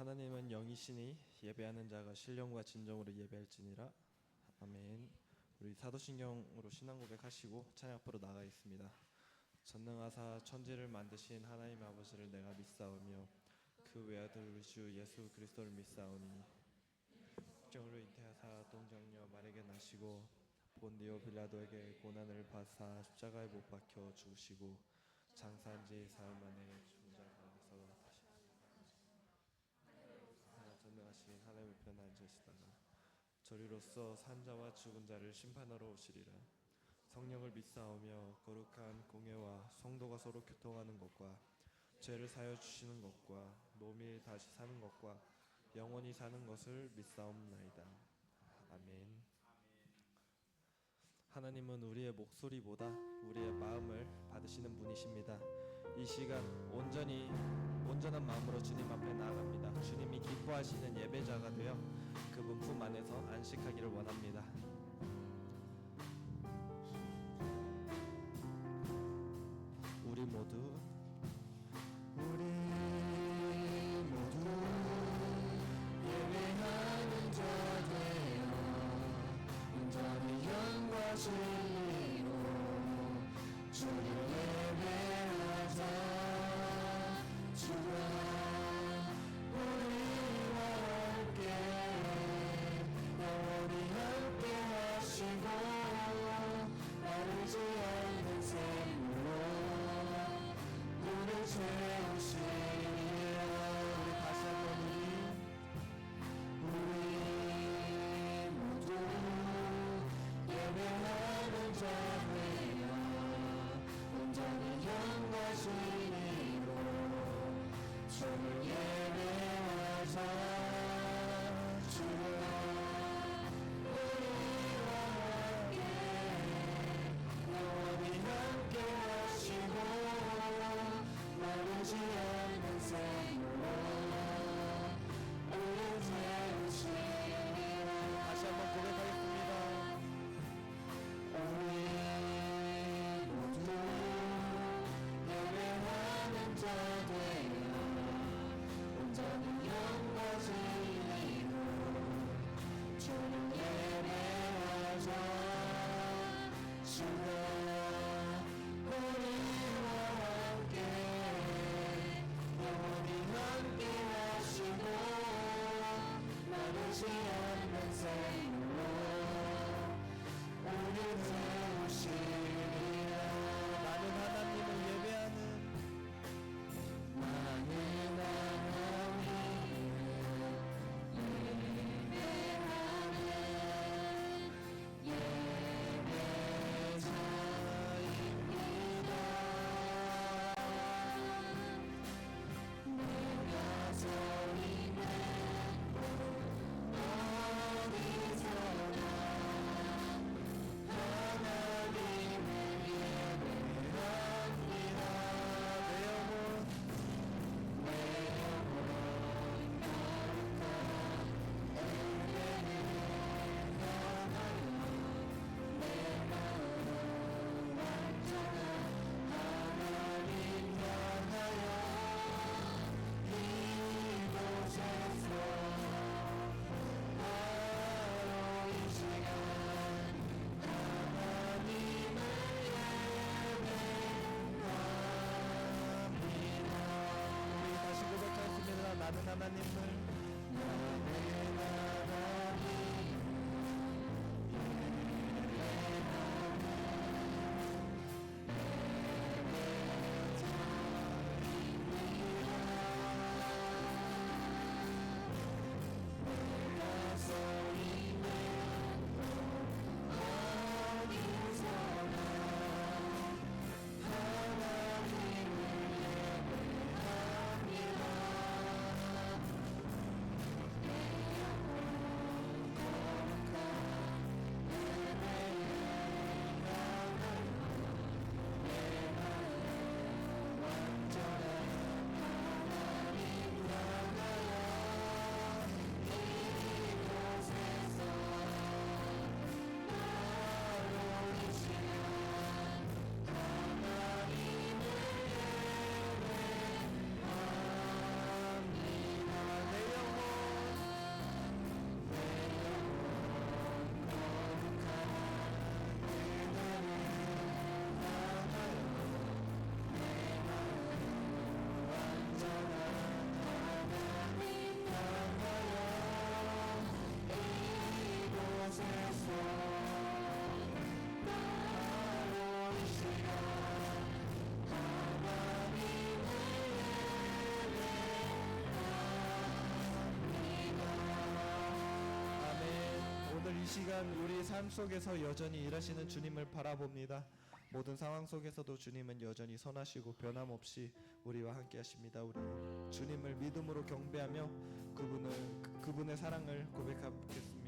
하나님은 영이시니 예배하는 자가 신령과 진정으로 예배할지니라. 아멘. 우리 사도신경으로 신앙 고백하시고 찬양 앞으로 나가 있습니다. 전능하사 천지를 만드신 하나님 아버지를 내가 믿사오며 그 외아들 우리 주 예수 그리스도를 믿사오니 국정으로 잉태하사 동정녀 마리아에게 나시고 본디오 빌라도에게 고난을 받사 십자가에 못 박혀 죽으시고 장사한 지 사흘 만에 죽은 자 가운데서 다시 전능하신 하나님의 편에 앉으시다가 저리로서 산자와 죽은 자를 심판하러 오시리라. 성령을 믿사오며 거룩한 공예와 성도가 서로 교통하는 것과 죄를 사여 주시는 것과 몸이 다시 사는 것과 영원히 사는 것을 믿사옵나이다. 아멘. 하나님은 우리의 목소리보다 우리의 마음을 받으시는 분이십니다. 이 시간 온전한 마음으로 주님 앞에 나아갑니다. 주님이 기뻐하시는 예배자가 되어 그분 품 안에서 안식하기를 원합니다. 우리 모두 예배하는 자 되어 온전히 영과 진리로 주를 예배하자. 주가 우리와 함께 영원히 함께 하시고 마르지 않는 샘으로 우리 채우시리라. 다시 한번 우리 모두 예배하는 자 되어 온전히 영과 진리로 주를 예배하자. 주가 우리와 함께 영원히 함께 하시고 마르지 않는 샘으로 우리 채우시리라. 다시 한번 고백하겠습니다. 우리 모두 예배하는 자 되어 온전히 영과 진리로 주를 예배하자. 주가 우리와 함께 영원히 함께 하시고 마르지 않는 샘으로 우리 채우시리라. 나는 하나님을 예배하는 나는 하나님을 예배하는 예배자입니다. 내가 서 있는 어디서나 하나님을 예배합니다. 내 영혼 내 영혼 거룩한 은혜를 향하여 내 마음 완전한 하나님 향하여 이곳에서 바로 이 시간 하나님을 예배합니다. 우리 다시 고백하겠습니다. 나는 하나님을 나는 하나님을 내가 서 있는 어디서나 하나님을 예배합니다. 시간 우리 삶 속에서 여전히 일하시는 주님을 바라봅니다. 모든 상황 속에서도 주님은 여전히 선하시고 변함없이 우리와 함께 하십니다. 우리 주님을 믿음으로 경배하며 그분의 사랑을 고백하겠습니다.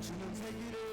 주는 세기를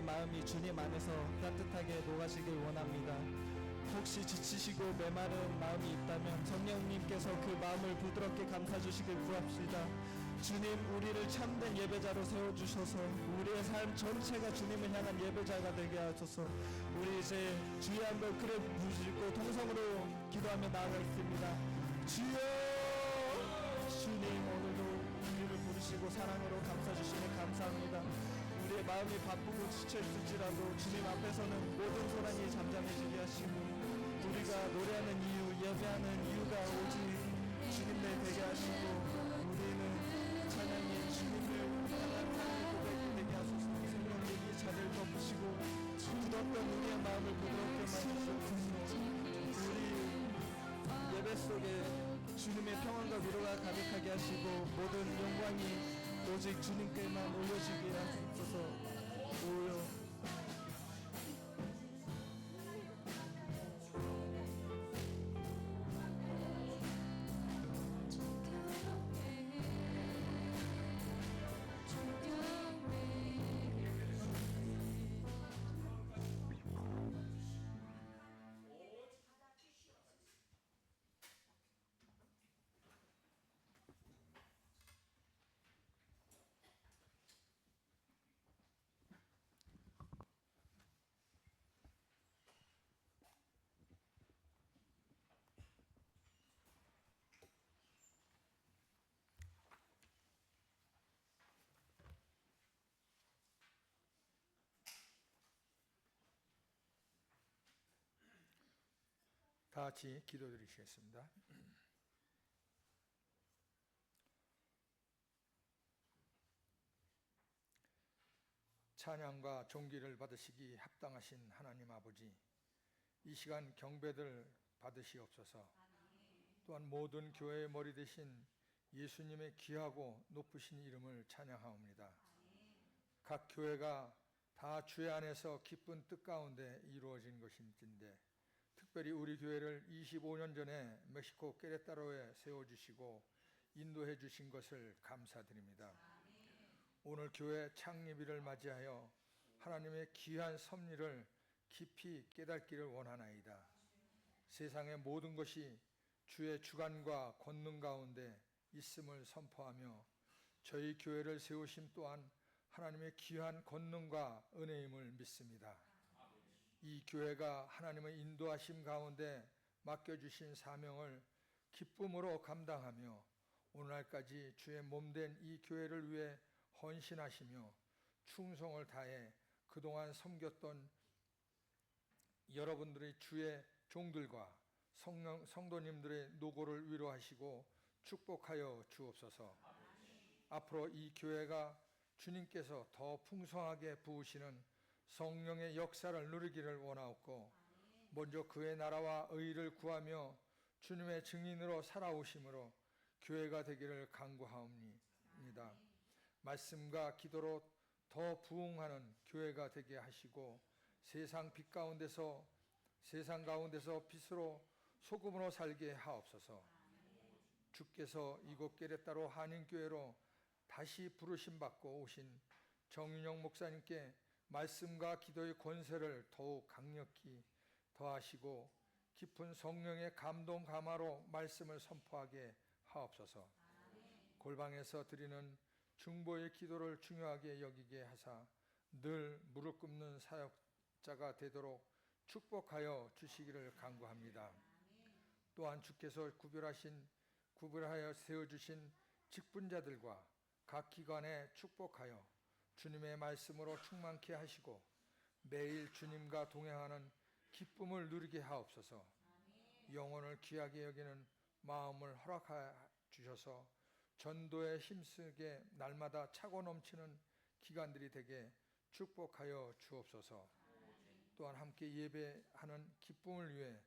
마음이 주님 안에서 따뜻하게 녹아지길 원합니다. 혹시 지치시고 메마른 마음이 있다면 성령님께서 그 마음을 부드럽게 감싸주시길 구합시다. 주님, 우리를 참된 예배자로 세워주셔서 우리의 삶 전체가 주님을 향한 예배자가 되게 하소서. 우리 이제 주의 한번 크게 부르짖고 통성으로 기도하며 나아가겠습니다. 주여! 주님, 오늘도 우리를 부르시고 사랑으로 감싸주시니 감사합니다. 우리의 마음이 바쁘고 지쳐있을지라도 주님 앞에서는 모든 소란이 잠잠해지게 하시고 우리가 노래하는 이유, 예배하는 이유가 오직 주님을 되게 하시고 우리는 찬양의 주님을 향한 사랑의 고백이 되게 하소서. 성령님 이 자리를 덮으시고 굳었던 우리의 마음을 부드럽게 만드시옵소서. 우리 예배 속에 주님의 평안과 위로가 가득하게 하시고 모든 영광이 오직 주님께만 올려지게 하소서. 오요. 다 같이 기도드리시겠습니다. 찬양과 존귀를 받으시기 합당하신 하나님 아버지, 이 시간 경배들 받으시옵소서. 또한 모든 교회의 머리 되신 예수님의 귀하고 높으신 이름을 찬양하옵니다. 각 교회가 다 주의 안에서 기쁜 뜻 가운데 이루어진 것인데 특별히 우리 교회를 25년 전에 멕시코 깨레따로에 세워주시고 인도해 주신 것을 감사드립니다. 오늘 교회 창립일을 맞이하여 하나님의 귀한 섭리를 깊이 깨닫기를 원하나이다. 세상의 모든 것이 주의 주관과 권능 가운데 있음을 선포하며 저희 교회를 세우심 또한 하나님의 귀한 권능과 은혜임을 믿습니다. 이 교회가 하나님의 인도하심 가운데 맡겨주신 사명을 기쁨으로 감당하며 오늘날까지 주의 몸된 이 교회를 위해 헌신하시며 충성을 다해 그동안 섬겼던 여러분들의 주의 종들과 성도님들의 노고를 위로하시고 축복하여 주옵소서. 앞으로 이 교회가 주님께서 더 풍성하게 부으시는 성령의 역사를 누리기를 원하옵고 먼저 그의 나라와 의를 구하며 주님의 증인으로 살아오심으로 교회가 되기를 간구하옵니다. 말씀과 기도로 더 부흥하는 교회가 되게 하시고 세상 가운데서 빛으로 소금으로 살게 하옵소서. 주께서 이곳 깨레따로 한인교회로 다시 부르심 받고 오신 정윤영 목사님께 말씀과 기도의 권세를 더욱 강력히 더하시고 깊은 성령의 감동 감화로 말씀을 선포하게 하옵소서. 골방에서 드리는 중보의 기도를 중요하게 여기게 하사 늘 무릎 꿇는 사역자가 되도록 축복하여 주시기를 간구합니다. 또한 주께서 구별하여 세워주신 직분자들과 각 기관에 축복하여 주님의 말씀으로 충만케 하시고 매일 주님과 동행하는 기쁨을 누리게 하옵소서. 영혼을 귀하게 여기는 마음을 허락하여 주셔서 전도에 힘쓰게 날마다 차고 넘치는 기간들이 되게 축복하여 주옵소서. 또한 함께 예배하는 기쁨을 위해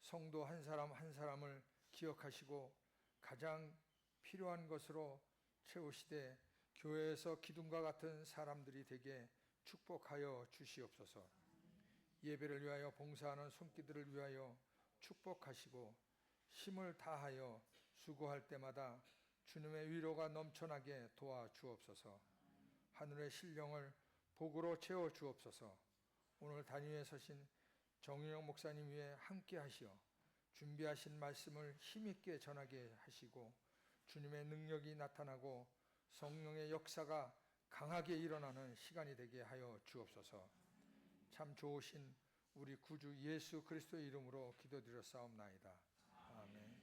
성도 한 사람 한 사람을 기억하시고 가장 필요한 것으로 채우시되 교회에서 기둥과 같은 사람들이 되게 축복하여 주시옵소서. 예배를 위하여 봉사하는 손길들을 위하여 축복하시고 힘을 다하여 수고할 때마다 주님의 위로가 넘쳐나게 도와주옵소서. 하늘의 신령을 복으로 채워 주옵소서. 오늘 단위에 서신 정윤영 목사님 위에 함께 하시어 준비하신 말씀을 힘있게 전하게 하시고 주님의 능력이 나타나고 성령의 역사가 강하게 일어나는 시간이 되게 하여 주옵소서. 참 좋으신 우리 구주 예수 그리스도의 이름으로 기도드렸사옵나이다. 아멘.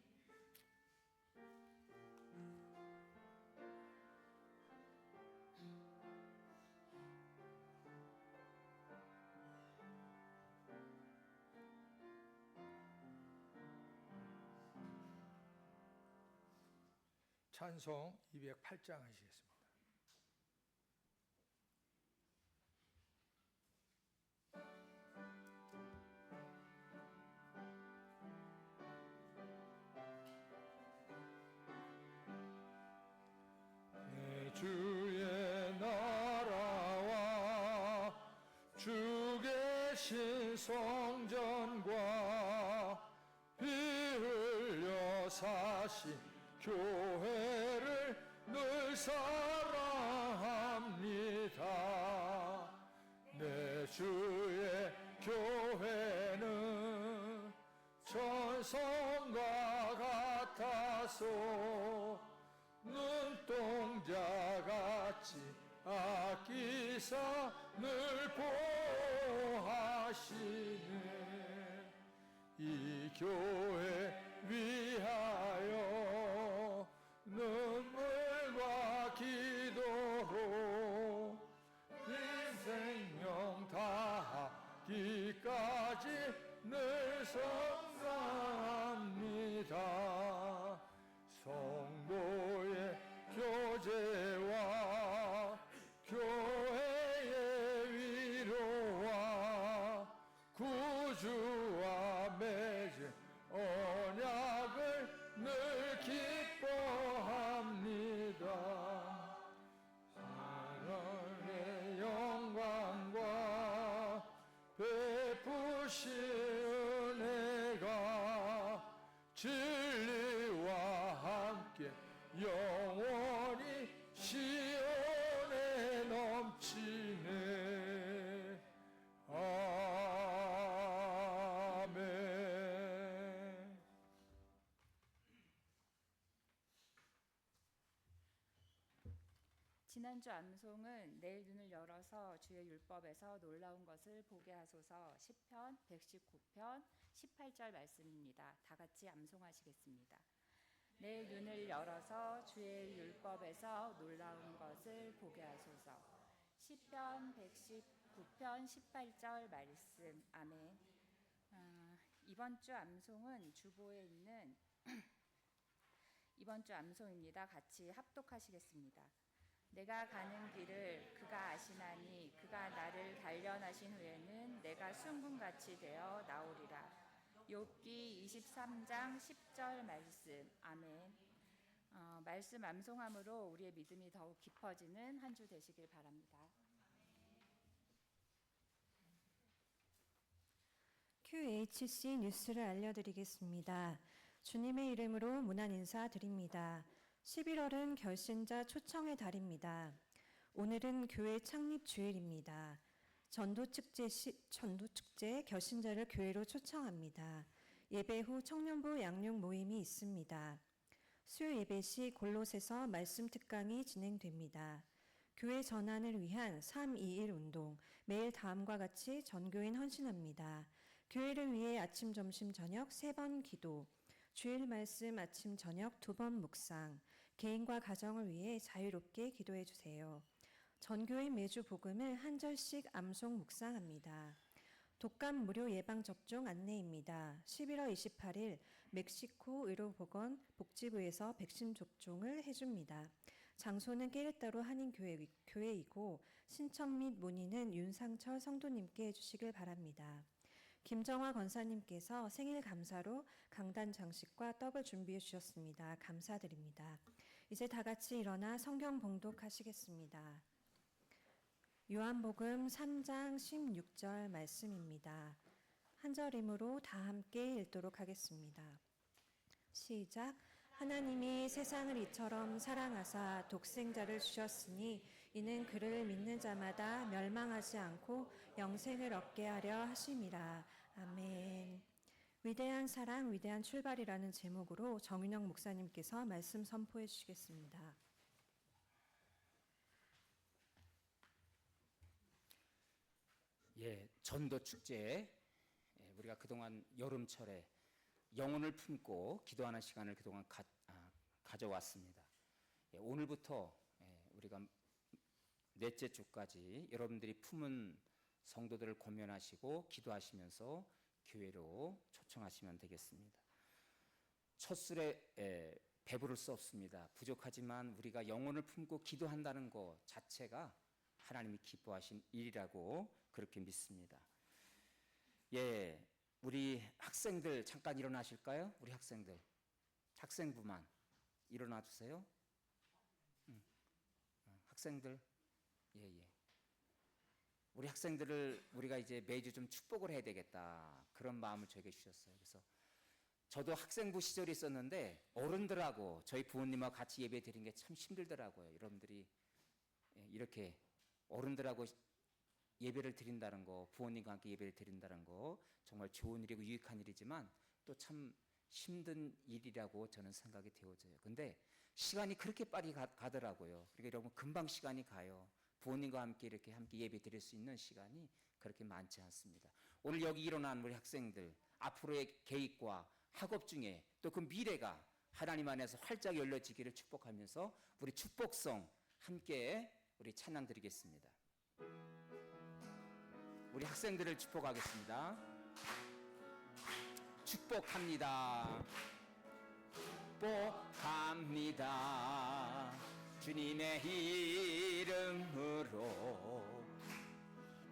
찬송 208장 하시겠습니다. 내 주의 나라와 주 계신 성전과 피 흘려 사신 교회를 늘 사랑합니다. 내 주의 교회는 천성과 같아서 눈동자같이 아끼사 늘 보호하시네. 이 교회 위하여 눈물과 기도로 인생명 다하기까지 늘 성사합니다. 성도의 교제와 교회의 위로와 구주와 맺은 언약을 늘 기뻐합니다. 하나님의 영광과 베푸신 은혜가 진리와 함께 영원히 시온에 넘치네. 아멘. 지난주 암송은 내일 눈을 열어서 주의 율법에서 놀라운 것을 보게 하소서 시편 119편 18절 말씀입니다. 다 같이 암송하시겠습니다. 내일 눈을 열어서 주의 율법에서 놀라운 것을 보게 하소서. 시편 119편 18절 말씀. 아멘. 이번 주 암송은 주보에 있는 이번 주 암송입니다. 같이 합독하시겠습니다. 내가 가는 길을 그가 아시나니 그가 나를 단련하신 후에는 내가 순금같이 되어 나오리라. 욥기 23장 10절 말씀. 아멘. 말씀 암송함으로 우리의 믿음이 더욱 깊어지는 한 주 되시길 바랍니다. QHC 뉴스를 알려드리겠습니다. 주님의 이름으로 문안 인사드립니다. 11월은 결신자 초청의 달입니다. 오늘은 교회 창립 주일입니다. 전도축제 결신자를 교회로 초청합니다. 예배 후 청년부 양육 모임이 있습니다. 수요 예배 시 골로새서 말씀 특강이 진행됩니다. 교회 전환을 위한 321 운동, 매일 다음과 같이 전교인 헌신합니다. 교회를 위해 아침, 점심, 저녁 3번 기도, 주일 말씀 아침, 저녁 2번 묵상, 개인과 가정을 위해 자유롭게 기도해 주세요. 전교인 매주 복음을 한 절씩 암송 묵상합니다. 독감 무료 예방접종 안내입니다. 11월 28일 멕시코 의료보건 복지부에서 백신 접종을 해줍니다. 장소는 깨르따로 한인교회이고 신청 및 문의는 윤상철 성도님께 해주시길 바랍니다. 김정화 권사님께서 생일 감사로 강단 장식과 떡을 준비해 주셨습니다. 감사드립니다. 이제 다 같이 일어나 성경 봉독하시겠습니다. 요한복음 3장 16절 말씀입니다. 한 절이므로 다 함께 읽도록 하겠습니다. 시작. 하나님이 세상을 이처럼 사랑하사 독생자를 주셨으니 이는 그를 믿는 자마다 멸망하지 않고 영생을 얻게 하려 하심이라. 아멘. 위대한 사랑, 위대한 출발이라는 제목으로 정윤영 목사님께서 말씀 선포해 주시겠습니다. 예, 전도 축제. 우리가 그동안 여름철에 영혼을 품고 기도하는 시간을 그동안 가져왔습니다. 오늘부터 우리가 넷째 주까지 여러분들이 품은 성도들을 권면하시고 기도하시면서 교회로 초청하시면 되겠습니다. 첫 술에 배부를 수 없습니다. 부족하지만 우리가 영혼을 품고 기도한다는 것 자체가 하나님이 기뻐하신 일이라고 그렇게 믿습니다. 예, 우리 학생들 잠깐 일어나실까요? 우리 학생부만 일어나 주세요. 학생들, 예. 우리 학생들을 우리가 이제 매주 좀 축복을 해야 되겠다, 그런 마음을 저에게 주셨어요. 그래서 저도 학생부 시절이 있었는데 어른들하고 저희 부모님하고 같이 예배 드리는 게 참 힘들더라고요. 여러분들이 이렇게 어른들하고 예배를 드린다는 거, 부모님과 함께 예배를 드린다는 거 정말 좋은 일이고 유익한 일이지만 또 참 힘든 일이라고 저는 생각이 되어져요. 근데 시간이 그렇게 빨리 가더라고요. 그러니까 여러분 금방 시간이 가요. 부모님과 함께 이렇게 예배 드릴 수 있는 시간이 그렇게 많지 않습니다. 오늘 여기 일어난 우리 학생들 앞으로의 계획과 학업 중에 또 그 미래가 하나님 안에서 활짝 열려지기를 축복하면서 우리 축복성 함께 우리 찬양 드리겠습니다. 우리 학생들을 축복하겠습니다. 축복합니다. 축복합니다. 주님의 이름으로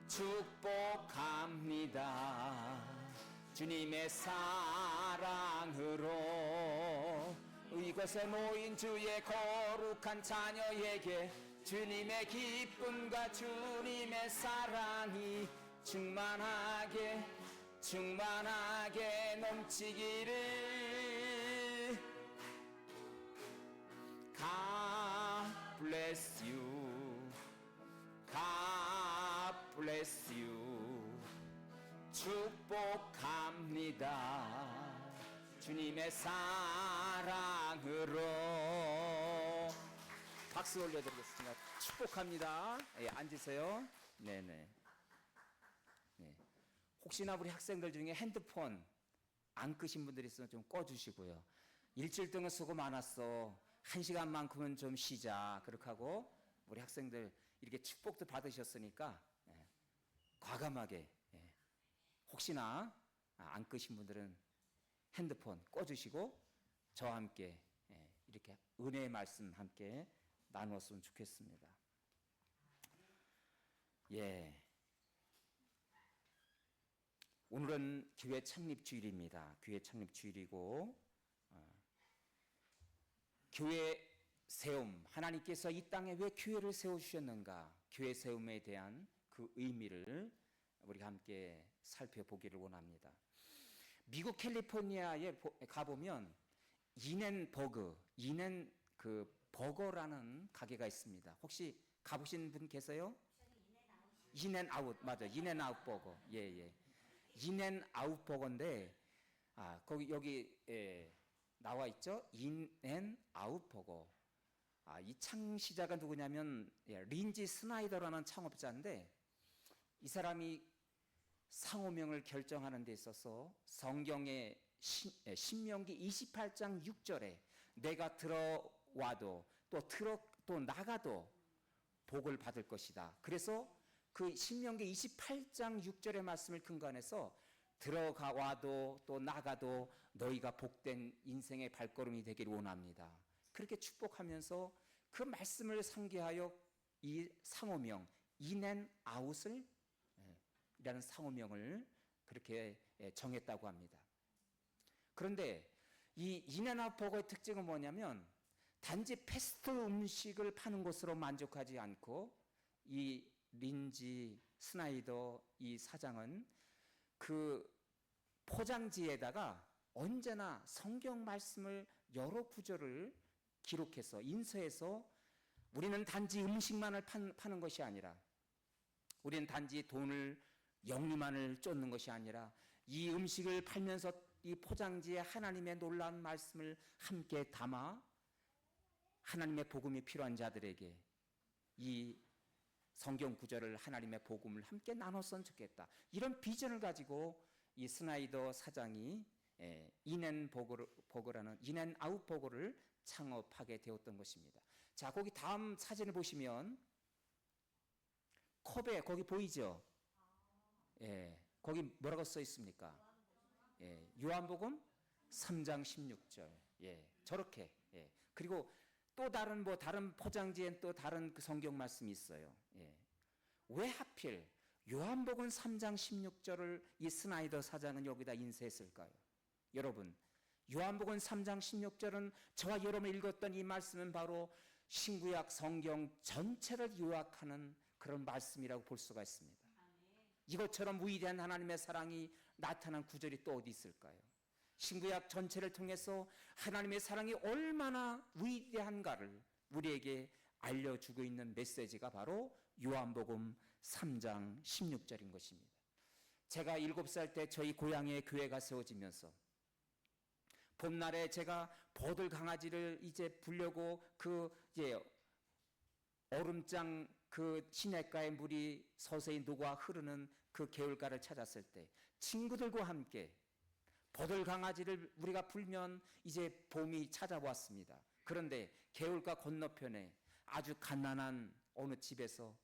축복합니다. 주님의 사랑으로 이곳에 모인 주의 거룩한 자녀에게 주님의 기쁨과 주님의 사랑이 충만하게 넘치기를. God bless you. God bless you. 축복합니다. 주님의 사랑으로. 박수 올려드리겠습니다. 축복합니다. 예, 앉으세요. 네네. 네. 혹시나 우리 학생들 중에 핸드폰 안 끄신 분들이 있으면 좀 꺼주시고요. 일주일 동안 수고 많았어. 1시간만큼은 좀 쉬자. 그렇게 하고 우리 학생들 이렇게 축복도 받으셨으니까 과감하게 혹시나 안 끄신 분들은 핸드폰 꺼주시고 저와 함께 이렇게 은혜의 말씀 함께 나누었으면 좋겠습니다. 예. 오늘은 교회 창립 주일입니다. 교회 창립 주일이고 교회 세움, 하나님께서 이 땅에 왜 교회를 세워주셨는가, 교회 세움에 대한 그 의미를 우리가 함께 살펴보기를 원합니다. 미국 캘리포니아에 가보면 버거라는 가게가 있습니다. 혹시 가보신 분 계세요? 인앤아웃, 맞아. 인앤아웃 버거. 예. 인앤아웃 버거인데 여기 나와 있죠. 인앤아웃 버거. 이 창시자가 누구냐면 린지 스나이더라는 창업자인데, 이 사람이 상호명을 결정하는 데 있어서 성경의 신명기 28장 6절에 내가 들어와도 또 나가도 복을 받을 것이다. 그래서 그 신명기 28장 6절의 말씀을 근거해서 들어가와도 또 나가도 너희가 복된 인생의 발걸음이 되기를 원합니다. 그렇게 축복하면서 그 말씀을 상기하여 이 상호명 인앤아웃을 이라는 상호명을 그렇게 정했다고 합니다. 그런데 이 인앤아웃 버거의 특징은 뭐냐면 단지 패스트 음식을 파는 곳으로 만족하지 않고 이 린지 스나이더 이 사장은 그 포장지에다가 언제나 성경 말씀을 여러 구절을 기록해서 인쇄해서 우리는 단지 음식만을 파는 것이 아니라, 우리는 단지 돈을 영리만을 쫓는 것이 아니라, 이 음식을 팔면서 이 포장지에 하나님의 놀라운 말씀을 함께 담아 하나님의 복음이 필요한 자들에게 이 성경 구절을, 하나님의 복음을 함께 나눴으면 좋겠다. 이런 비전을 가지고 이 스나이더 사장이 인앤버거라는 인앤아웃버거를 창업하게 되었던 것입니다. 자, 거기 다음 사진을 보시면 컵에 거기 보이죠? 거기 뭐라고 써 있습니까? 요한복음 3장 16절. 저렇게. 그리고 또 다른 다른 포장지엔 또 다른 그 성경 말씀이 있어요. 왜 하필 요한복음 3장 16절을 이 스나이더 사장은 여기다 인쇄했을까요? 여러분, 요한복음 3장 16절은 저와 여러분이 읽었던 이 말씀은 바로 신구약 성경 전체를 요약하는 그런 말씀이라고 볼 수가 있습니다. 이것처럼 위대한 하나님의 사랑이 나타난 구절이 또 어디 있을까요? 신구약 전체를 통해서 하나님의 사랑이 얼마나 위대한가를 우리에게 알려주고 있는 메시지가 바로 요한복음 3장 16절인 것입니다. 제가 7살 때 저희 고향에 교회가 세워지면서 봄날에 제가 보들 강아지를 이제 보려고 얼음장 그 시냇가에 물이 서서히 녹아 흐르는 그 개울가를 찾았을 때 친구들과 함께 보들 강아지를 우리가 불면 이제 봄이 찾아왔습니다. 그런데 개울가 건너편에 아주 가난한 어느 집에서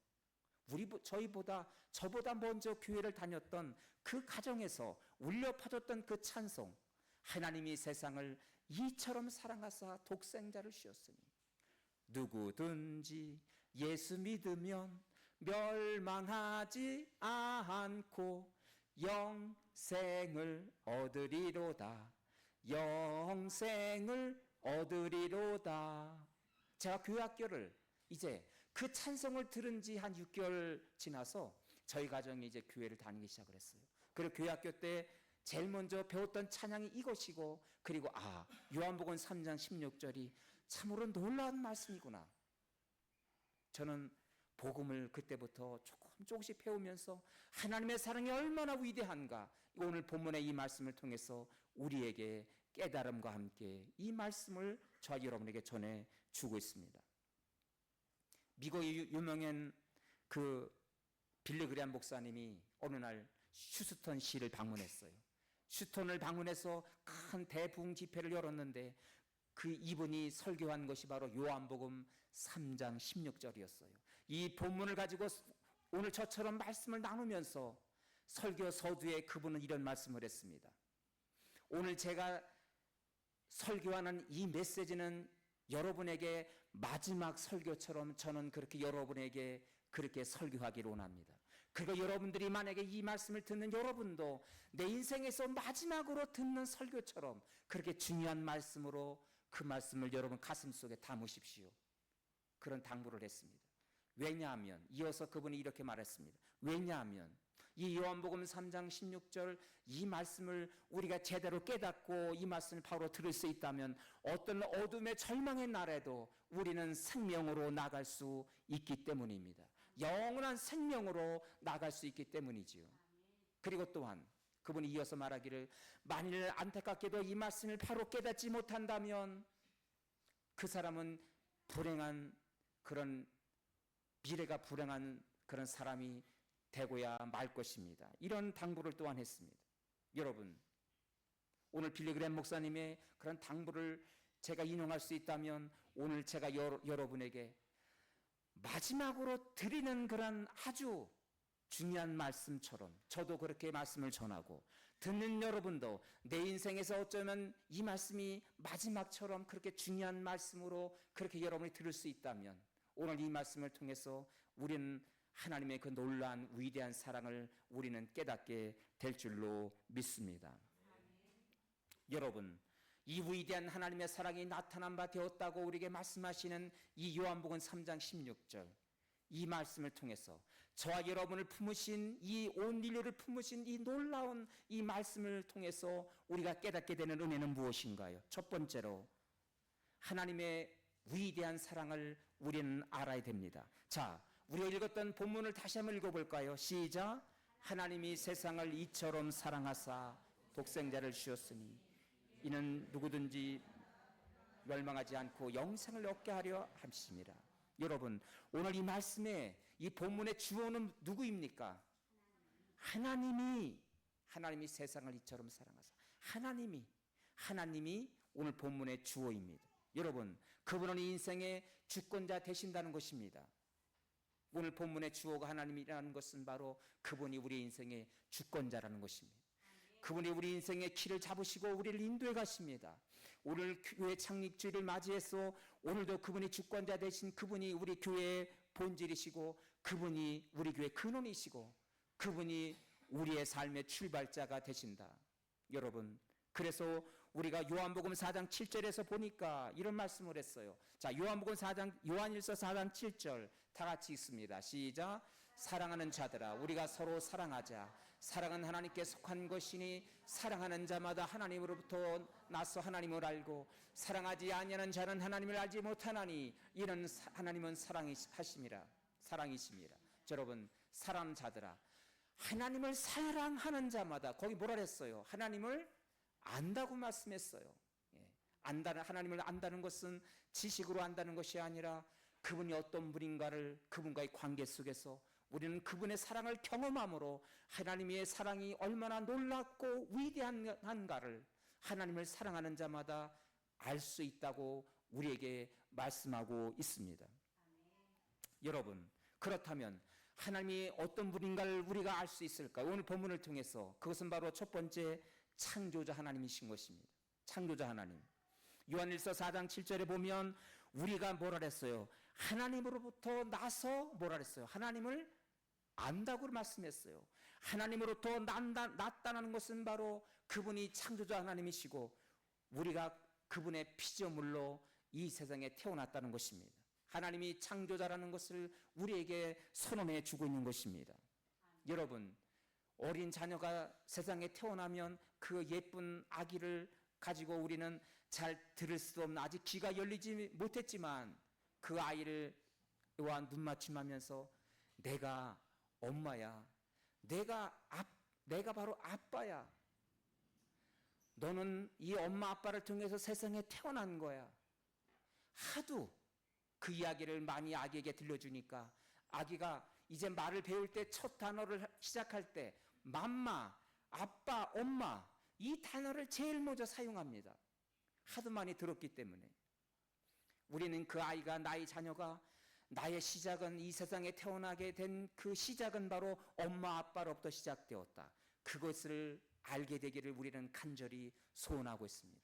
저보다 먼저 교회를 다녔던 그 가정에서 울려 퍼졌던 그 찬송, 하나님이 세상을 이처럼 사랑하사 독생자를 주셨으니 누구든지 예수 믿으면 멸망하지 않고 영생을 얻으리로다. 영생을 얻으리로다. 제가 교회학교를 이제 그 찬송을 들은 지 한 6개월 지나서 저희 가정이 이제 교회를 다니기 시작을 했어요. 그리고 교회학교 때 제일 먼저 배웠던 찬양이 이것이고, 그리고 요한복음 3장 16절이 참으로 놀라운 말씀이구나. 저는 복음을 그때부터 조금씩 배우면서 하나님의 사랑이 얼마나 위대한가, 오늘 본문의 이 말씀을 통해서 우리에게 깨달음과 함께 이 말씀을 저와 여러분에게 전해주고 있습니다. 미국의 유명한 그 빌리그레암 목사님이 어느 날 휴스턴 시를 방문했어요. 휴스턴을 방문해서 큰 대부흥 집회를 열었는데 이분이 설교한 것이 바로 요한복음 3장 16절이었어요. 이 본문을 가지고 오늘 저처럼 말씀을 나누면서 설교 서두에 그분은 이런 말씀을 했습니다. 오늘 제가 설교하는 이 메시지는 여러분에게 마지막 설교처럼 저는 그렇게 여러분에게 그렇게 설교하기를 원합니다. 그리고 여러분들이 만약에 이 말씀을 듣는 여러분도 내 인생에서 마지막으로 듣는 설교처럼 그렇게 중요한 말씀으로 그 말씀을 여러분 가슴속에 담으십시오. 그런 당부를 했습니다. 왜냐하면 이어서 그분이 이렇게 말했습니다. 왜냐하면 이 요한복음 3장 16절 이 말씀을 우리가 제대로 깨닫고 이 말씀을 바로 들을 수 있다면 어떤 어둠의 절망의 날에도 우리는 생명으로 나갈 수 있기 때문입니다. 영원한 생명으로 나갈 수 있기 때문이지요. 그리고 또한 그분이 이어서 말하기를 만일 안타깝게도 이 말씀을 바로 깨닫지 못한다면 그 사람은 불행한 그런 미래가 불행한 그런 사람이 되고야 말 것입니다. 이런 당부를 또한 했습니다. 여러분, 오늘 빌리그램 목사님의 그런 당부를 제가 인용할 수 있다면 오늘 제가 여러분에게 마지막으로 드리는 그런 아주 중요한 말씀처럼 저도 그렇게 말씀을 전하고 듣는 여러분도 내 인생에서 어쩌면 이 말씀이 마지막처럼 그렇게 중요한 말씀으로 그렇게 여러분이 들을 수 있다면 오늘 이 말씀을 통해서 우리는 하나님의 그 놀라운 위대한 사랑을 우리는 깨닫게 될 줄로 믿습니다. 여러분, 이 위대한 하나님의 사랑이 나타난 바 되었다고 우리에게 말씀하시는 이 요한복음 3장 16절 이 말씀을 통해서 저와 여러분을 품으신 이 온 인류를 품으신 이 놀라운 이 말씀을 통해서 우리가 깨닫게 되는 은혜는 무엇인가요? 첫 번째로 하나님의 위대한 사랑을 우리는 알아야 됩니다. 자, 우리가 읽었던 본문을 다시 한번 읽어볼까요? 시작. 하나님이 세상을 이처럼 사랑하사 독생자를 주었으니 이는 누구든지 멸망하지 않고 영생을 얻게 하려 함이니라. 여러분, 오늘 이 말씀에 이 본문의 주어는 누구입니까? 하나님이 세상을 이처럼 사랑하사 하나님이 오늘 본문의 주어입니다. 여러분, 그분은 인생의 주권자 되신다는 것입니다. 오늘 본문의 주어가 하나님이라는 것은 바로 그분이 우리 인생의 주권자라는 것입니다. 그분이 우리 인생의 키를 잡으시고 우리를 인도해 가십니다. 오늘 교회 창립주일을 맞이해서 오늘도 그분이 주권자 되신 그분이 우리 교회의 본질이시고 그분이 우리 교회의 근원이시고 그분이 우리의 삶의 출발자가 되신다. 여러분, 그래서 우리가 요한복음 4장 7절에서 보니까 이런 말씀을 했어요. 자, 요한일서 4장 7절 다 같이 읽습니다. 시작. 사랑하는 자들아, 우리가 서로 사랑하자. 사랑은 하나님께 속한 것이니 사랑하는 자마다 하나님으로부터 나서 하나님을 알고 사랑하지 아니하는 자는 하나님을 알지 못하나니 이는 하나님은 사랑이심이라. 여러분, 사랑하는 자들아, 하나님을 사랑하는 자마다, 거기 뭐라 그랬어요? 하나님을 안다고 말씀했어요. 하나님을 안다는 것은 지식으로 안다는 것이 아니라 그분이 어떤 분인가를, 그분과의 관계 속에서 우리는 그분의 사랑을 경험함으로 하나님의 사랑이 얼마나 놀랍고 위대한가를 하나님을 사랑하는 자마다 알 수 있다고 우리에게 말씀하고 있습니다. 여러분, 그렇다면 하나님이 어떤 분인가를 우리가 알 수 있을까요? 오늘 본문을 통해서 그것은 바로 첫 번째 창조자 하나님이신 것입니다. 창조자 하나님. 요한일서 4장 7절에 보면 우리가 뭐라 그랬어요? 하나님으로부터 나서 뭐라 그랬어요? 하나님을 안다고 말씀했어요. 하나님으로부터 났다는 것은 바로 그분이 창조자 하나님이시고 우리가 그분의 피조물로 이 세상에 태어났다는 것입니다. 하나님이 창조자라는 것을 우리에게 선언해 주고 있는 것입니다. 여러분, 어린 자녀가 세상에 태어나면 그 예쁜 아기를 가지고 우리는 잘 들을 수도 없는, 아직 귀가 열리지 못했지만 그 아이를 눈 맞춤하면서 내가 엄마야, 내가 바로 아빠야, 너는 이 엄마 아빠를 통해서 세상에 태어난 거야. 하도 그 이야기를 많이 아기에게 들려주니까 아기가 이제 말을 배울 때 첫 단어를 시작할 때 맘마, 아빠, 엄마 이 단어를 제일 먼저 사용합니다. 하도 많이 들었기 때문에. 우리는 그 아이가, 나의 자녀가, 나의 시작은, 이 세상에 태어나게 된 그 시작은 바로 엄마 아빠로부터 시작되었다. 그것을 알게 되기를 우리는 간절히 소원하고 있습니다.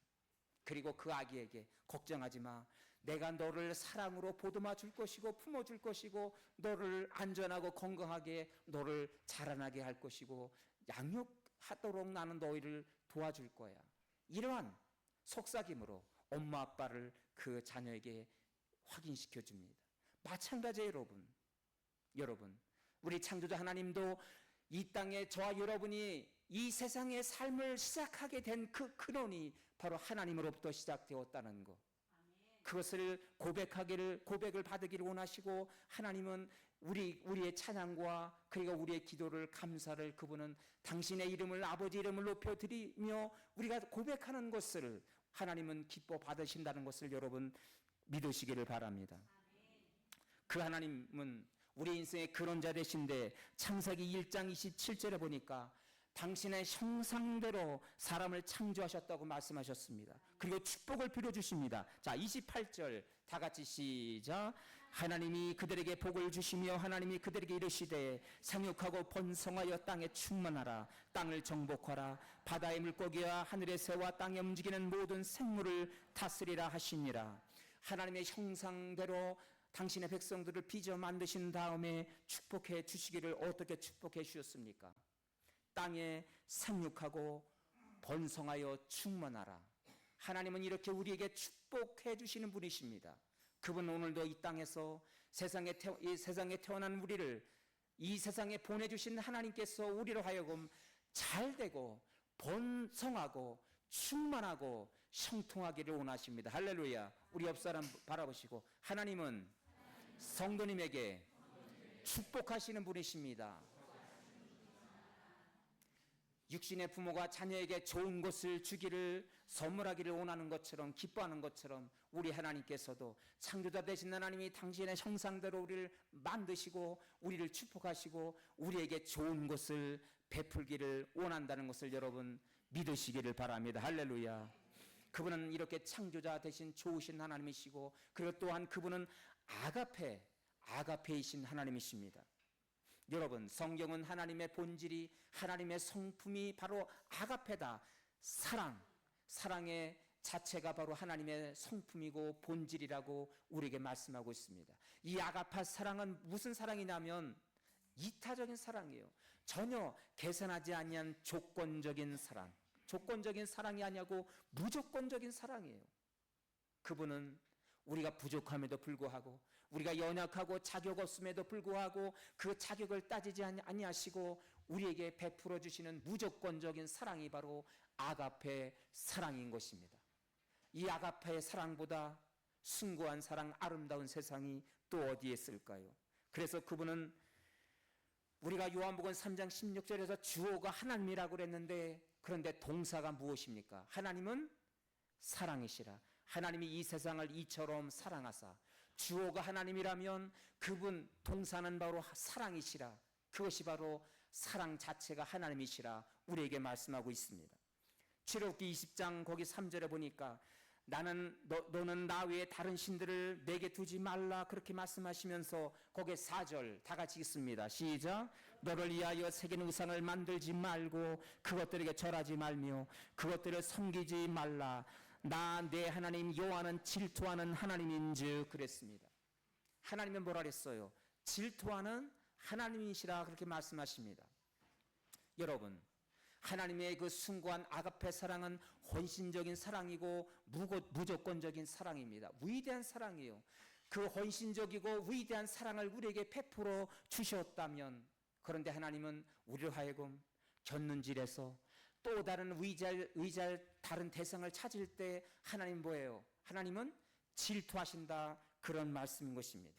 그리고 그 아기에게 걱정하지 마, 내가 너를 사랑으로 보듬어 줄 것이고 품어줄 것이고 너를 안전하고 건강하게 너를 자라나게 할 것이고 양육하도록 나는 너희를 도와줄 거야. 이러한 속삭임으로 엄마 아빠를 그 자녀에게 확인시켜 줍니다. 마찬가지예요. 여러분, 우리 창조자 하나님도 이 땅에 저와 여러분이 이 세상의 삶을 시작하게 된 그 근원이 바로 하나님으로부터 시작되었다는 것, 그것을 고백을 받으기를 원하시고 하나님은 우리의 찬양과 그리고 우리의 기도를, 감사를, 그분은 당신의 이름을, 아버지 이름을 높여드리며 우리가 고백하는 것을 하나님은 기뻐 받으신다는 것을 여러분 믿으시기를 바랍니다. 그 하나님은 우리 인생의 근원자 되신데 창세기 1장 27절에 보니까 당신의 형상대로 사람을 창조하셨다고 말씀하셨습니다. 그리고 축복을 빌어주십니다. 자, 28절 다 같이 시작. 하나님이 그들에게 복을 주시며 하나님이 그들에게 이르시되 생육하고 번성하여 땅에 충만하라. 땅을 정복하라. 바다의 물고기와 하늘의 새와 땅에 움직이는 모든 생물을 다스리라 하시니라. 하나님의 형상대로 당신의 백성들을 빚어 만드신 다음에 축복해 주시기를 어떻게 축복해 주셨습니까? 땅에 생육하고 번성하여 충만하라. 하나님은 이렇게 우리에게 축복해 주시는 분이십니다. 그분 오늘도 이 땅에서 이 세상에 태어난 우리를 이 세상에 보내주신 하나님께서 우리로 하여금 잘되고 번성하고 충만하고 형통하기를 원하십니다. 할렐루야. 우리 옆 사람 바라보시고, 하나님은 성도님에게 축복하시는 분이십니다. 육신의 부모가 자녀에게 좋은 것을 주기를, 선물하기를 원하는 것처럼, 기뻐하는 것처럼 우리 하나님께서도 창조자 되신 하나님이 당신의 형상대로 우리를 만드시고 우리를 축복하시고 우리에게 좋은 것을 베풀기를 원한다는 것을 여러분 믿으시기를 바랍니다. 할렐루야. 그분은 이렇게 창조자 되신 좋으신 하나님이시고, 그리고 또한 그분은 아가페이신 하나님이십니다. 여러분, 성경은 하나님의 본질이, 하나님의 성품이 바로 아가페다. 사랑의 자체가 바로 하나님의 성품이고 본질이라고 우리에게 말씀하고 있습니다. 이 아가파 사랑은 무슨 사랑이냐면 이타적인 사랑이에요. 전혀 계산하지 아니한 조건적인 사랑. 조건적인 사랑이 아니고 무조건적인 사랑이에요. 그분은 우리가 부족함에도 불구하고, 우리가 연약하고 자격 없음에도 불구하고 그 자격을 따지지 아니하시고 우리에게 베풀어 주시는 무조건적인 사랑이 바로 아가페 사랑인 것입니다. 이 아가페의 사랑보다 숭고한 사랑, 아름다운 세상이 또 어디에 있을까요? 그래서 그분은, 우리가 요한복음 3장 16절에서 주어가 하나님이라고 그랬는데, 그런데 동사가 무엇입니까? 하나님은 사랑이시라. 하나님이 이 세상을 이처럼 사랑하사, 주어가 하나님이라면 그분 동사는 바로 사랑이시라. 그것이 바로 사랑 자체가 하나님이시라 우리에게 말씀하고 있습니다. 출애굽기 20장 거기 3절에 보니까, 너는 나 외에 다른 신들을 내게 두지 말라 그렇게 말씀하시면서 거기에 4절 다 같이 읽습니다. 시작. 너를 위하여 새긴 우상을 만들지 말고 그것들에게 절하지 말며 그것들을 섬기지 말라. 나 내 하나님 여호와는 질투하는 하나님인즉 그랬습니다. 하나님은 뭐라 그랬어요? 질투하는 하나님이시라 그렇게 말씀하십니다. 여러분, 하나님의 그 숭고한 아가페 사랑은 헌신적인 사랑이고 무조건적인 사랑입니다. 위대한 사랑이에요. 그 헌신적이고 위대한 사랑을 우리에게 베풀어 주셨다면, 그런데 하나님은 우리를 하여금 곁눈질해서 또 다른 의지할 다른 대상을 찾을 때 하나님 뭐예요? 하나님은 질투하신다, 그런 말씀인 것입니다.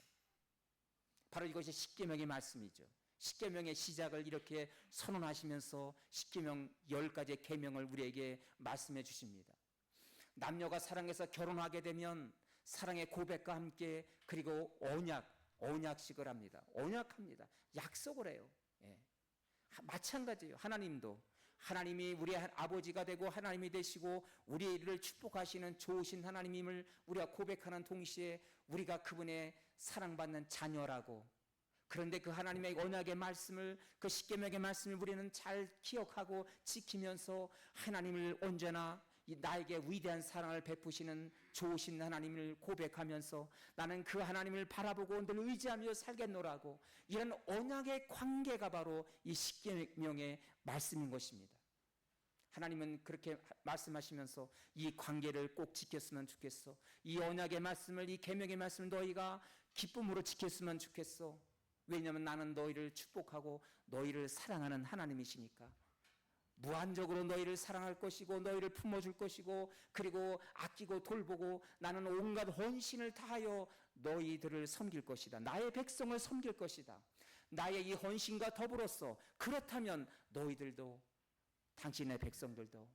바로 이것이 십계명의 말씀이죠. 십계명의 시작을 이렇게 선언하시면서 십계명 10가지의 계명을 우리에게 말씀해 주십니다. 남녀가 사랑해서 결혼하게 되면 사랑의 고백과 함께 그리고 언약식을 합니다. 언약합니다. 약속을 해요. 예. 마찬가지예요. 하나님이 우리 아버지가 되고 하나님이 되시고 우리를 축복하시는 좋으신 하나님임을 우리가 고백하는 동시에 우리가 그분의 사랑받는 자녀라고, 그런데 그 하나님의 언약의 말씀을, 그 십계명의 말씀을 우리는 잘 기억하고 지키면서 하나님을 언제나 나에게 위대한 사랑을 베푸시는 좋으신 하나님을 고백하면서 나는 그 하나님을 바라보고 늘 의지하며 살겠노라고, 이런 언약의 관계가 바로 이 십계명의 말씀인 것입니다. 하나님은 그렇게 말씀하시면서 이 관계를 꼭 지켰으면 좋겠어. 이 언약의 말씀을, 이 계명의 말씀을 너희가 기쁨으로 지켰으면 좋겠어. 왜냐하면 나는 너희를 축복하고 너희를 사랑하는 하나님이시니까. 무한적으로 너희를 사랑할 것이고 너희를 품어줄 것이고 그리고 아끼고 돌보고 나는 온갖 헌신을 다하여 너희들을 섬길 것이다. 나의 백성을 섬길 것이다. 나의 이 헌신과 더불어서 그렇다면 너희들도, 당신의 백성들도,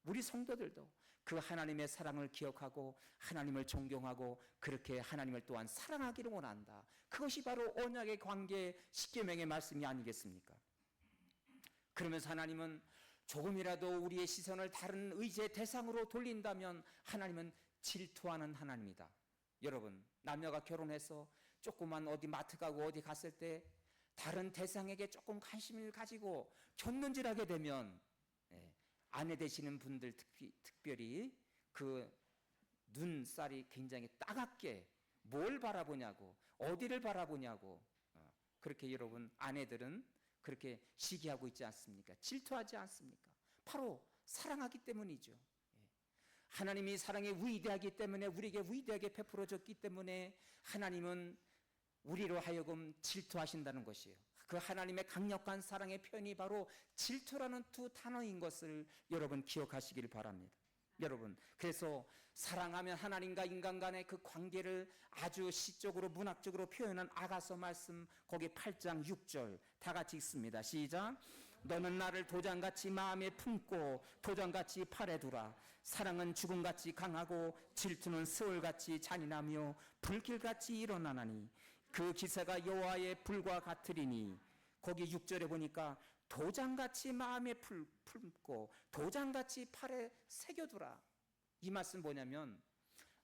우리 성도들도 그 하나님의 사랑을 기억하고 하나님을 존경하고 그렇게 하나님을 또한 사랑하기를 원한다. 그것이 바로 언약의 관계, 십계명의 말씀이 아니겠습니까? 그러면서 하나님은 조금이라도 우리의 시선을 다른 의지의 대상으로 돌린다면 하나님은 질투하는 하나님이다. 여러분, 남녀가 결혼해서 조그만 어디 마트 가고 어디 갔을 때 다른 대상에게 조금 관심을 가지고 곁눈질하게 되면 아내 되시는 분들 특별히 그 눈살이 굉장히 따갑게 뭘 바라보냐고, 어디를 바라보냐고, 그렇게 여러분 아내들은 그렇게 시기하고 있지 않습니까? 질투하지 않습니까? 바로 사랑하기 때문이죠. 하나님이 사랑이 위대하기 때문에 우리에게 위대하게 베풀어 줬기 때문에 하나님은 우리로 하여금 질투하신다는 것이에요. 그 하나님의 강력한 사랑의 표현이 바로 질투라는 두 단어인 것을 여러분 기억하시길 바랍니다. 여러분, 그래서 사랑하면 하나님과 인간 간의 그 관계를 아주 시적으로 문학적으로 표현한 아가서 말씀 거기 8장 6절 다 같이 읽습니다. 시작. 너는 나를 도장같이 마음에 품고 도장같이 팔에 두라. 사랑은 죽음같이 강하고 질투는 스월같이 잔인하며 불길같이 일어나나니 그 기세가 여호와의 불과 같으리니. 거기 6절에 보니까 도장같이 마음에 품고 도장같이 팔에 새겨두라. 이 말씀 뭐냐면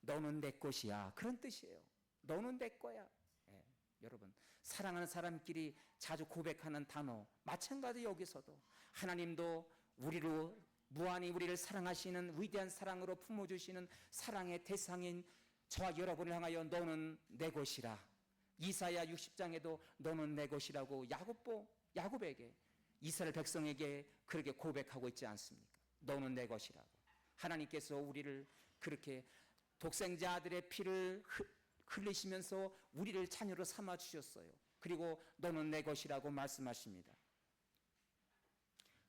너는 내 것이야, 그런 뜻이에요. 너는 내 거야. 예, 여러분, 사랑하는 사람끼리 자주 고백하는 단어 마찬가지. 여기서도 하나님도 우리로 무한히 우리를 사랑하시는 위대한 사랑으로 품어주시는 사랑의 대상인 저와 여러분을 향하여 너는 내 것이라. 이사야 60장에도 너는 내 것이라고 야곱에게, 이스라엘 백성에게 그렇게 고백하고 있지 않습니까? 너는 내 것이라고. 하나님께서 우리를 그렇게 독생자 아들의 피를 흘리시면서 우리를 자녀로 삼아 주셨어요. 그리고 너는 내 것이라고 말씀하십니다.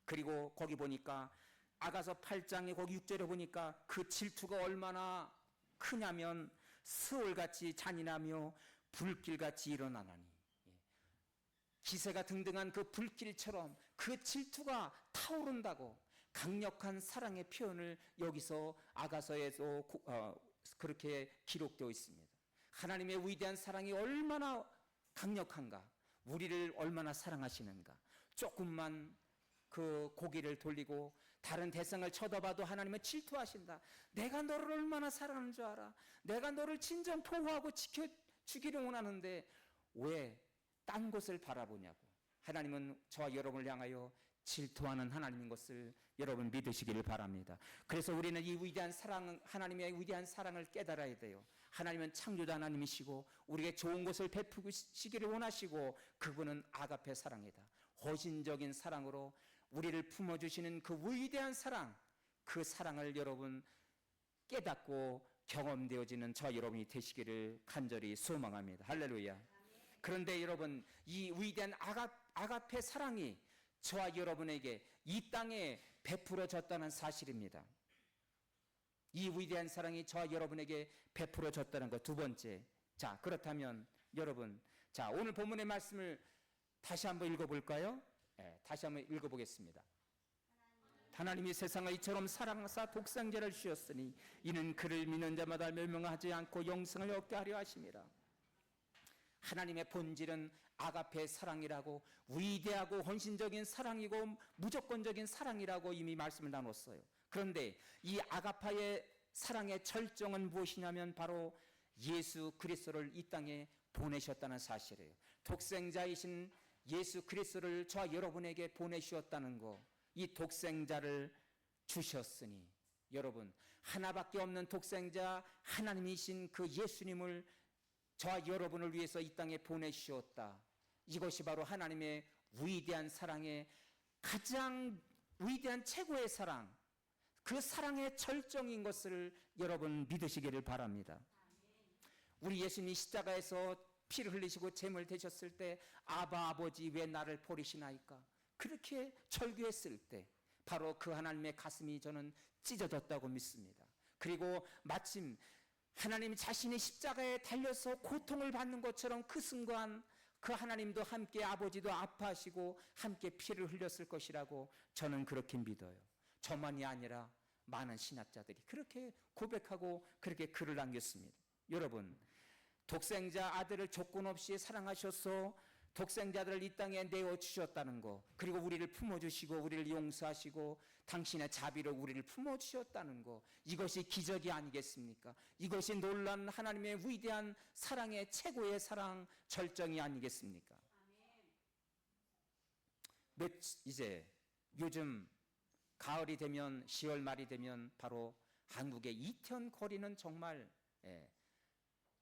그리고 거기 보니까 아가서 8장에 거기 6절에 보니까 그 질투가 얼마나 크냐면 스월같이 잔인하며 불길같이 일어나나니. 기세가 등등한 그 불길처럼 그 질투가 타오른다고 강력한 사랑의 표현을 여기서 아가서에서 그렇게 기록되어 있습니다. 하나님의 위대한 사랑이 얼마나 강력한가, 우리를 얼마나 사랑하시는가. 조금만 그 고개를 돌리고 다른 대상을 쳐다봐도 하나님은 질투하신다. 내가 너를 얼마나 사랑하는 줄 알아? 내가 너를 진정 보호하고 지켜주기를 원하는데 왜 딴 곳을 바라보냐고. 하나님은 저와 여러분을 향하여 질투하는 하나님인 것을 여러분 믿으시기를 바랍니다. 그래서 우리는 이 위대한 사랑, 하나님의 위대한 사랑을 깨달아야 돼요. 하나님은 창조자 하나님이시고 우리에게 좋은 것을 베푸시기를 원하시고 그분은 아가페 사랑이다. 헌신적인 사랑으로 우리를 품어주시는 그 위대한 사랑, 그 사랑을 여러분 깨닫고 경험되어지는 저와 여러분이 되시기를 간절히 소망합니다. 할렐루야. 그런데 여러분, 이 위대한 아가페 사랑이 저와 여러분에게 이 땅에 베풀어졌다는 사실입니다. 이 위대한 사랑이 저와 여러분에게 베풀어졌다는 것. 두 번째, 자, 그렇다면 여러분, 자, 오늘 본문의 말씀을 다시 한번 읽어볼까요? 네, 다시 한번 읽어보겠습니다. 하나님이 세상을 이처럼 사랑하사 독생자를 주셨으니 이는 그를 믿는 자마다 멸망하지 않고 영생을 얻게 하려 하심이라. 하나님의 본질은 아가페 사랑이라고, 위대하고 헌신적인 사랑이고 무조건적인 사랑이라고 이미 말씀을 나눴어요. 그런데 이 아가파의 사랑의 절정은 무엇이냐면 바로 예수 그리스도를 이 땅에 보내셨다는 사실이에요. 독생자이신 예수 그리스도를 저와 여러분에게 보내주었다는 거, 이 독생자를 주셨으니, 여러분, 하나밖에 없는 독생자 하나님이신 그 예수님을 저와 여러분을 위해서 이 땅에 보내주셨다. 이것이 바로 하나님의 위대한 사랑의 가장 위대한 최고의 사랑, 그 사랑의 절정인 것을 여러분 믿으시기를 바랍니다. 우리 예수님이 십자가에서 피를 흘리시고 제물 되셨을 때 아바 아버지 왜 나를 버리시나이까, 그렇게 절규했을 때 바로 그 하나님의 가슴이 저는 찢어졌다고 믿습니다. 그리고 마침 하나님 자신이 십자가에 달려서 고통을 받는 것처럼 그 순간 그 하나님도 함께 아버지도 아파하시고 함께 피를 흘렸을 것이라고 저는 그렇게 믿어요. 저만이 아니라 많은 신학자들이 그렇게 고백하고 그렇게 글을 남겼습니다. 여러분, 독생자 아들을 조건 없이 사랑하셔서 독생자들을 이 땅에 내어주셨다는 거, 그리고 우리를 품어주시고 우리를 용서하시고 당신의 자비로 우리를 품어주셨다는 거, 이것이 기적이 아니겠습니까? 이것이 놀라운 하나님의 위대한 사랑의 최고의 사랑 절정이 아니겠습니까? 이제 요즘 가을이 되면 10월 말이 되면 바로 한국의 이태원 거리는 정말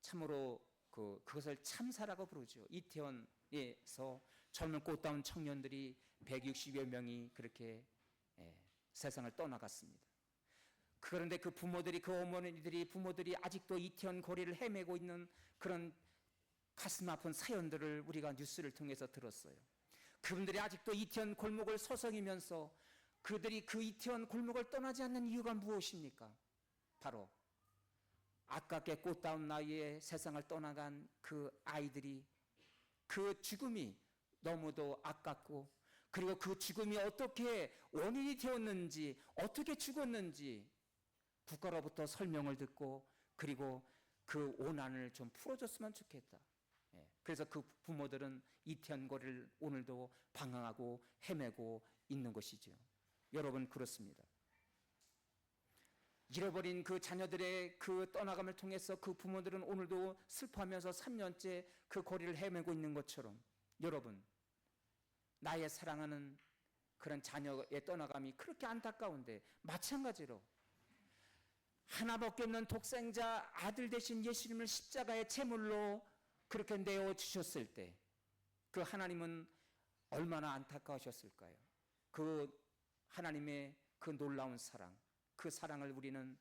참으로 그것을 참사라고 부르죠. 이태원에서 젊은 꽃다운 청년들이 160여 명이 그렇게 세상을 떠나갔습니다. 그런데 그 부모들이, 그 어머니들이, 부모들이 아직도 이태원 거리를 헤매고 있는 그런 가슴 아픈 사연들을 우리가 뉴스를 통해서 들었어요. 그분들이 아직도 이태원 골목을 서성이면서 그들이 그 이태원 골목을 떠나지 않는 이유가 무엇입니까? 바로 아깝게 꽃다운 나이에 세상을 떠나간 그 아이들이 그 죽음이 너무도 아깝고, 그리고 그 죽음이 어떻게 원인이 되었는지, 어떻게 죽었는지 국가로부터 설명을 듣고, 그리고 그 오난을 좀 풀어줬으면 좋겠다. 그래서 그 부모들은 이태원 거리를 오늘도 방황하고 헤매고 있는 것이죠. 여러분, 그렇습니다. 잃어버린 그 자녀들의 그 떠나감을 통해서 그 부모들은 오늘도 슬퍼하면서 3년째 그 거리를 헤매고 있는 것처럼, 여러분, 나의 사랑하는 그런 자녀의 떠나감이 그렇게 안타까운데, 마찬가지로 하나밖에 없는 독생자 아들 되신 예수님을 십자가의 제물로 그렇게 내어주셨을 때 그 하나님은 얼마나 안타까우셨을까요? 그 하나님의 그 놀라운 사랑, 그 사랑을 우리는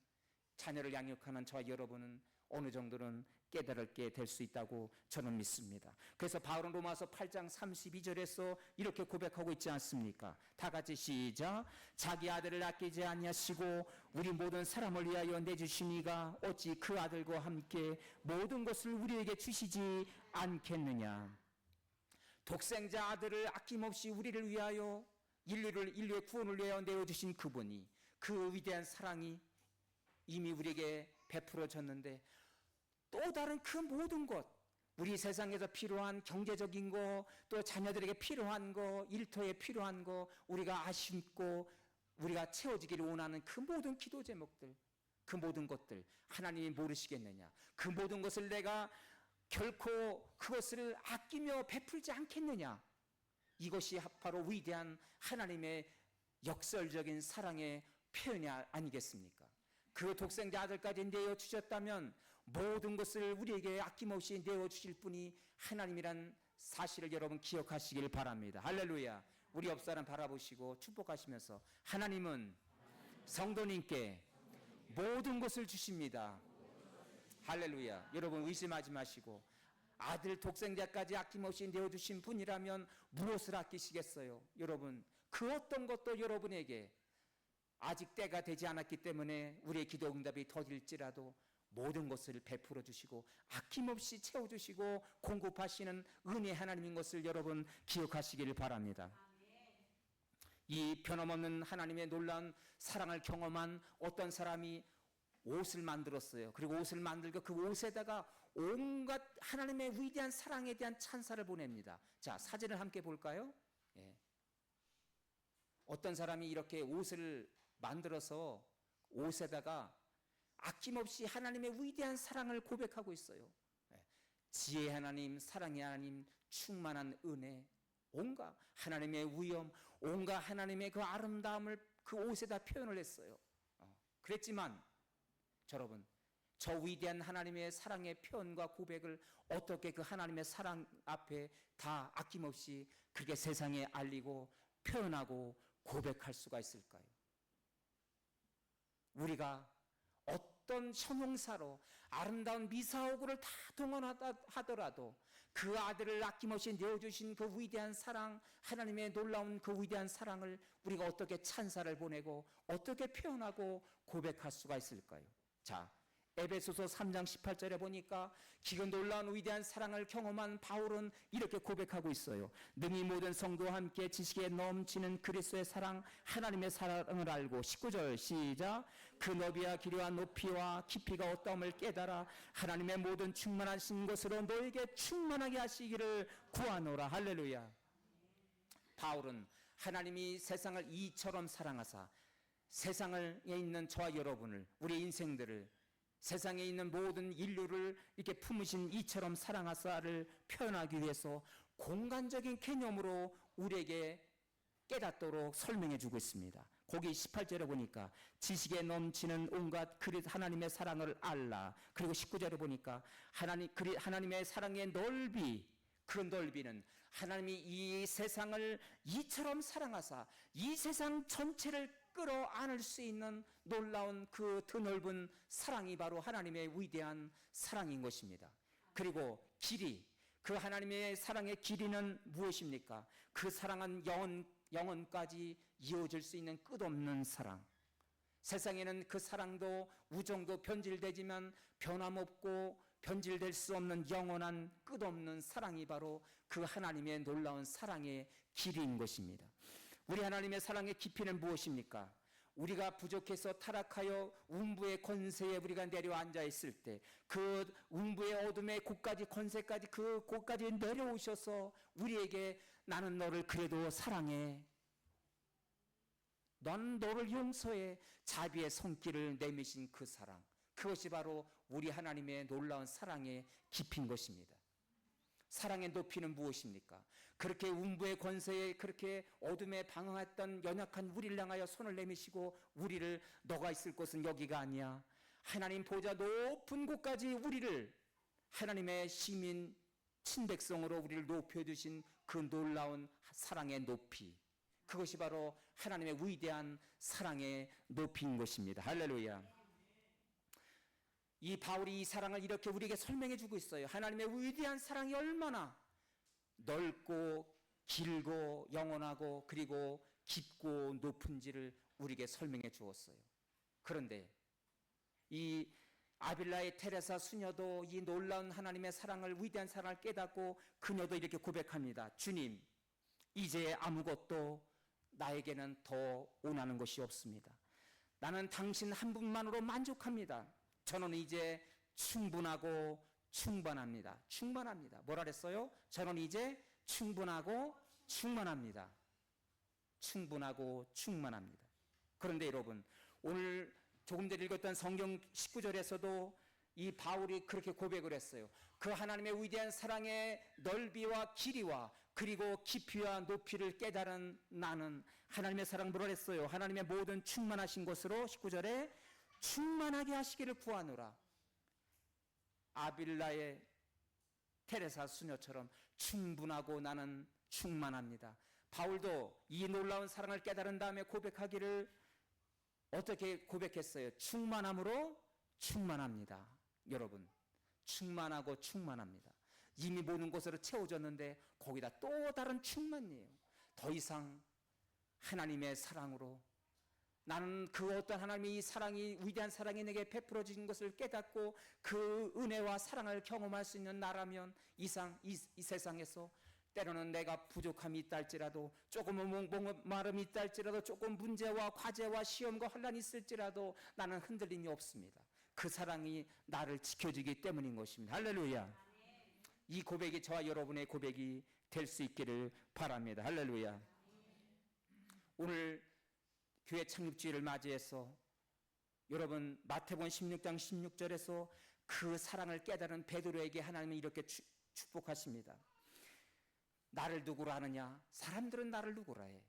자녀를 양육하는 저와 여러분은 어느 정도는 깨달게 될 수 있다고 저는 믿습니다. 그래서 바울은 로마서 8장 32절에서 이렇게 고백하고 있지 않습니까? 다 같이 시작. 자기 아들을 아끼지 아니하시고 우리 모든 사람을 위하여 내주시니가 어찌 그 아들과 함께 모든 것을 우리에게 주시지 않겠느냐. 독생자 아들을 아낌없이 우리를 위하여 인류의 구원을 위하여 내어주신 그분이, 그 위대한 사랑이 이미 우리에게 베풀어졌는데, 또 다른 그 모든 것, 우리 세상에서 필요한 경제적인 거, 또 자녀들에게 필요한 거, 일터에 필요한 거, 우리가 아쉽고 우리가 채워지기를 원하는 그 모든 기도 제목들, 그 모든 것들 하나님이 모르시겠느냐? 그 모든 것을 내가 결코 그것을 아끼며 베풀지 않겠느냐? 이것이 바로 위대한 하나님의 역설적인 사랑의 표현이 아니겠습니까? 그 독생자 아들까지 내어주셨다면 모든 것을 우리에게 아낌없이 내어주실 분이 하나님이란 사실을 여러분 기억하시길 바랍니다. 할렐루야. 우리 옆 사람 바라보시고 축복하시면서, 하나님은 성도님께 모든 것을 주십니다. 할렐루야. 여러분, 의심하지 마시고, 아들 독생자까지 아낌없이 내어주신 분이라면 무엇을 아끼시겠어요? 여러분, 그 어떤 것도 여러분에게 아직 때가 되지 않았기 때문에 우리의 기도 응답이 더딜지라도 모든 것을 베풀어 주시고 아낌없이 채워주시고 공급하시는 은혜 하나님인 것을 여러분 기억하시기를 바랍니다. 이 변함없는 하나님의 놀라운 사랑을 경험한 어떤 사람이 옷을 만들었어요. 그리고 옷을 만들고 그 옷에다가 온갖 하나님의 위대한 사랑에 대한 찬사를 보냅니다. 자, 사진을 함께 볼까요? 예. 어떤 사람이 이렇게 옷을 만들어서 옷에다가 아낌없이 하나님의 위대한 사랑을 고백하고 있어요. 예. 지혜 하나님, 사랑의 하나님, 충만한 은혜, 온갖 하나님의 위엄, 온갖 하나님의 그 아름다움을 그 옷에다 표현을 했어요. 그랬지만 여러분, 저 위대한 하나님의 사랑의 표현과 고백을 어떻게 그 하나님의 사랑 앞에 다 아낌없이 그게 세상에 알리고 표현하고 고백할 수가 있을까요? 우리가 어떤 형용사로 아름다운 미사오구를 다 동원하다 하더라도 그 아들을 아낌없이 내어주신 그 위대한 사랑, 하나님의 놀라운 그 위대한 사랑을 우리가 어떻게 찬사를 보내고 어떻게 표현하고 고백할 수가 있을까요? 자, 에베소서 3장 18절에 보니까 기근 놀라운 위대한 사랑을 경험한 바울은 이렇게 고백하고 있어요. 능히 모든 성도와 함께 지식에 넘치는 그리스도의 사랑, 하나님의 사랑을 알고, 19절 시작. 그 너비와 길이와 높이와 깊이가 어떠함을 깨달아 하나님의 모든 충만하신 것으로 너에게 충만하게 하시기를 구하노라. 할렐루야. 바울은 하나님이 세상을 이처럼 사랑하사 세상에 있는 저와 여러분을, 우리 인생들을, 세상에 있는 모든 인류를 이렇게 품으신 이처럼 사랑하사를 표현하기 위해서 공간적인 개념으로 우리에게 깨닫도록 설명해 주고 있습니다. 거기 18절에 보니까 지식에 넘치는 온갖 하나님의 사랑을 알라. 그리고 19절에 보니까 하나님의 사랑의 넓이, 그 넓이는 하나님이 이 세상을 이처럼 사랑하사 이 세상 전체를 끌어안을 수 있는 놀라운 그 드넓은 사랑이 바로 하나님의 위대한 사랑인 것입니다. 그리고 길이, 그 하나님의 사랑의 길이는 무엇입니까? 그 사랑은 영원까지 이어질 수 있는 끝없는 사랑. 세상에는 그 사랑도 우정도 변질되지만 변함없고 변질될 수 없는 영원한 끝없는 사랑이 바로 그 하나님의 놀라운 사랑의 길이인 것입니다. 우리 하나님의 사랑의 깊이는 무엇입니까? 우리가 부족해서 타락하여 음부의 권세에 우리가 내려앉아 있을 때 그 음부의 어둠의 곳까지 권세까지 그 곳까지 내려오셔서 우리에게 나는 너를 그래도 사랑해, 넌 너를 용서해, 자비의 손길을 내미신 그 사랑, 그것이 바로 우리 하나님의 놀라운 사랑의 깊이인 것입니다. 사랑의 높이는 무엇입니까? 그렇게 음부의 권세에 그렇게 어둠에 방황했던 연약한 우리를 향하여 손을 내미시고 우리를 너가 있을 곳은 여기가 아니야, 하나님 보좌 높은 곳까지 우리를 하나님의 시민 친백성으로 우리를 높여주신 그 놀라운 사랑의 높이, 그것이 바로 하나님의 위대한 사랑의 높이인 것입니다. 할렐루야. 이 바울이 이 사랑을 이렇게 우리에게 설명해 주고 있어요. 하나님의 위대한 사랑이 얼마나 넓고 길고 영원하고 그리고 깊고 높은지를 우리에게 설명해 주었어요. 그런데 이 아빌라의 테레사 수녀도 이 놀라운 하나님의 사랑을, 위대한 사랑을 깨닫고 그녀도 이렇게 고백합니다. 주님, 이제 아무것도 나에게는 더 원하는 것이 없습니다. 나는 당신 한 분만으로 만족합니다. 저는 이제 충분하고 충만합니다. 충만합니다. 뭐라 그랬어요? 저는 이제 충분하고 충만합니다. 충분하고 충만합니다. 그런데 여러분, 오늘 조금 전에 읽었던 성경 19절에서도 이 바울이 그렇게 고백을 했어요. 그 하나님의 위대한 사랑의 넓이와 길이와 그리고 깊이와 높이를 깨달은 나는 하나님의 사랑 뭐라 했어요? 하나님의 모든 충만하신 것으로 19절에 충만하게 하시기를 구하노라. 아빌라의 테레사 수녀처럼 충분하고 나는 충만합니다. 바울도 이 놀라운 사랑을 깨달은 다음에 고백하기를 어떻게 고백했어요? 충만함으로 충만합니다. 여러분, 충만하고 충만합니다. 이미 모든 곳으로 채워졌는데 거기다 또 다른 충만이에요. 더 이상 하나님의 사랑으로 나는 그 어떤 하나님의 이 사랑이, 위대한 사랑이 내게 베풀어진 것을 깨닫고 그 은혜와 사랑을 경험할 수 있는 나라면 이 세상에서 때로는 내가 부족함이 있다 할지라도, 조금은 목마름이 있다 할지라도, 조금 문제와 과제와 시험과 환란이 있을지라도 나는 흔들림이 없습니다. 그 사랑이 나를 지켜주기 때문인 것입니다. 할렐루야. 이 고백이 저와 여러분의 고백이 될 수 있기를 바랍니다. 할렐루야. 오늘 교회 창립주일을 맞이해서 여러분, 마태복음 16장 16절에서 그 사랑을 깨달은 베드로에게 하나님은 이렇게 축복하십니다. 나를 누구로 아느냐? 사람들은 나를 누구라 해?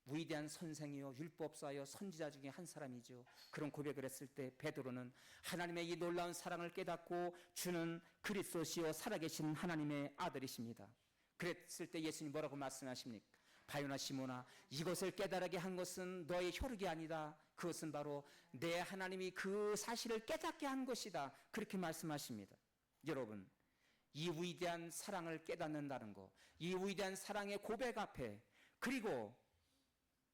위대한 선생이요 율법사요 선지자 중에 한 사람이죠. 그런 고백을 했을 때 베드로는 하나님의 이 놀라운 사랑을 깨닫고 주는 그리스도시요 살아계신 하나님의 아들이십니다. 그랬을 때 예수님 뭐라고 말씀하십니까? 바요나 시몬아, 이것을 깨달게 한 것은 너의 효력이 아니다. 그것은 바로 내 하나님이 그 사실을 깨닫게 한 것이다. 그렇게 말씀하십니다. 여러분, 이 위대한 사랑을 깨닫는다는 것, 이 위대한 사랑의 고백 앞에, 그리고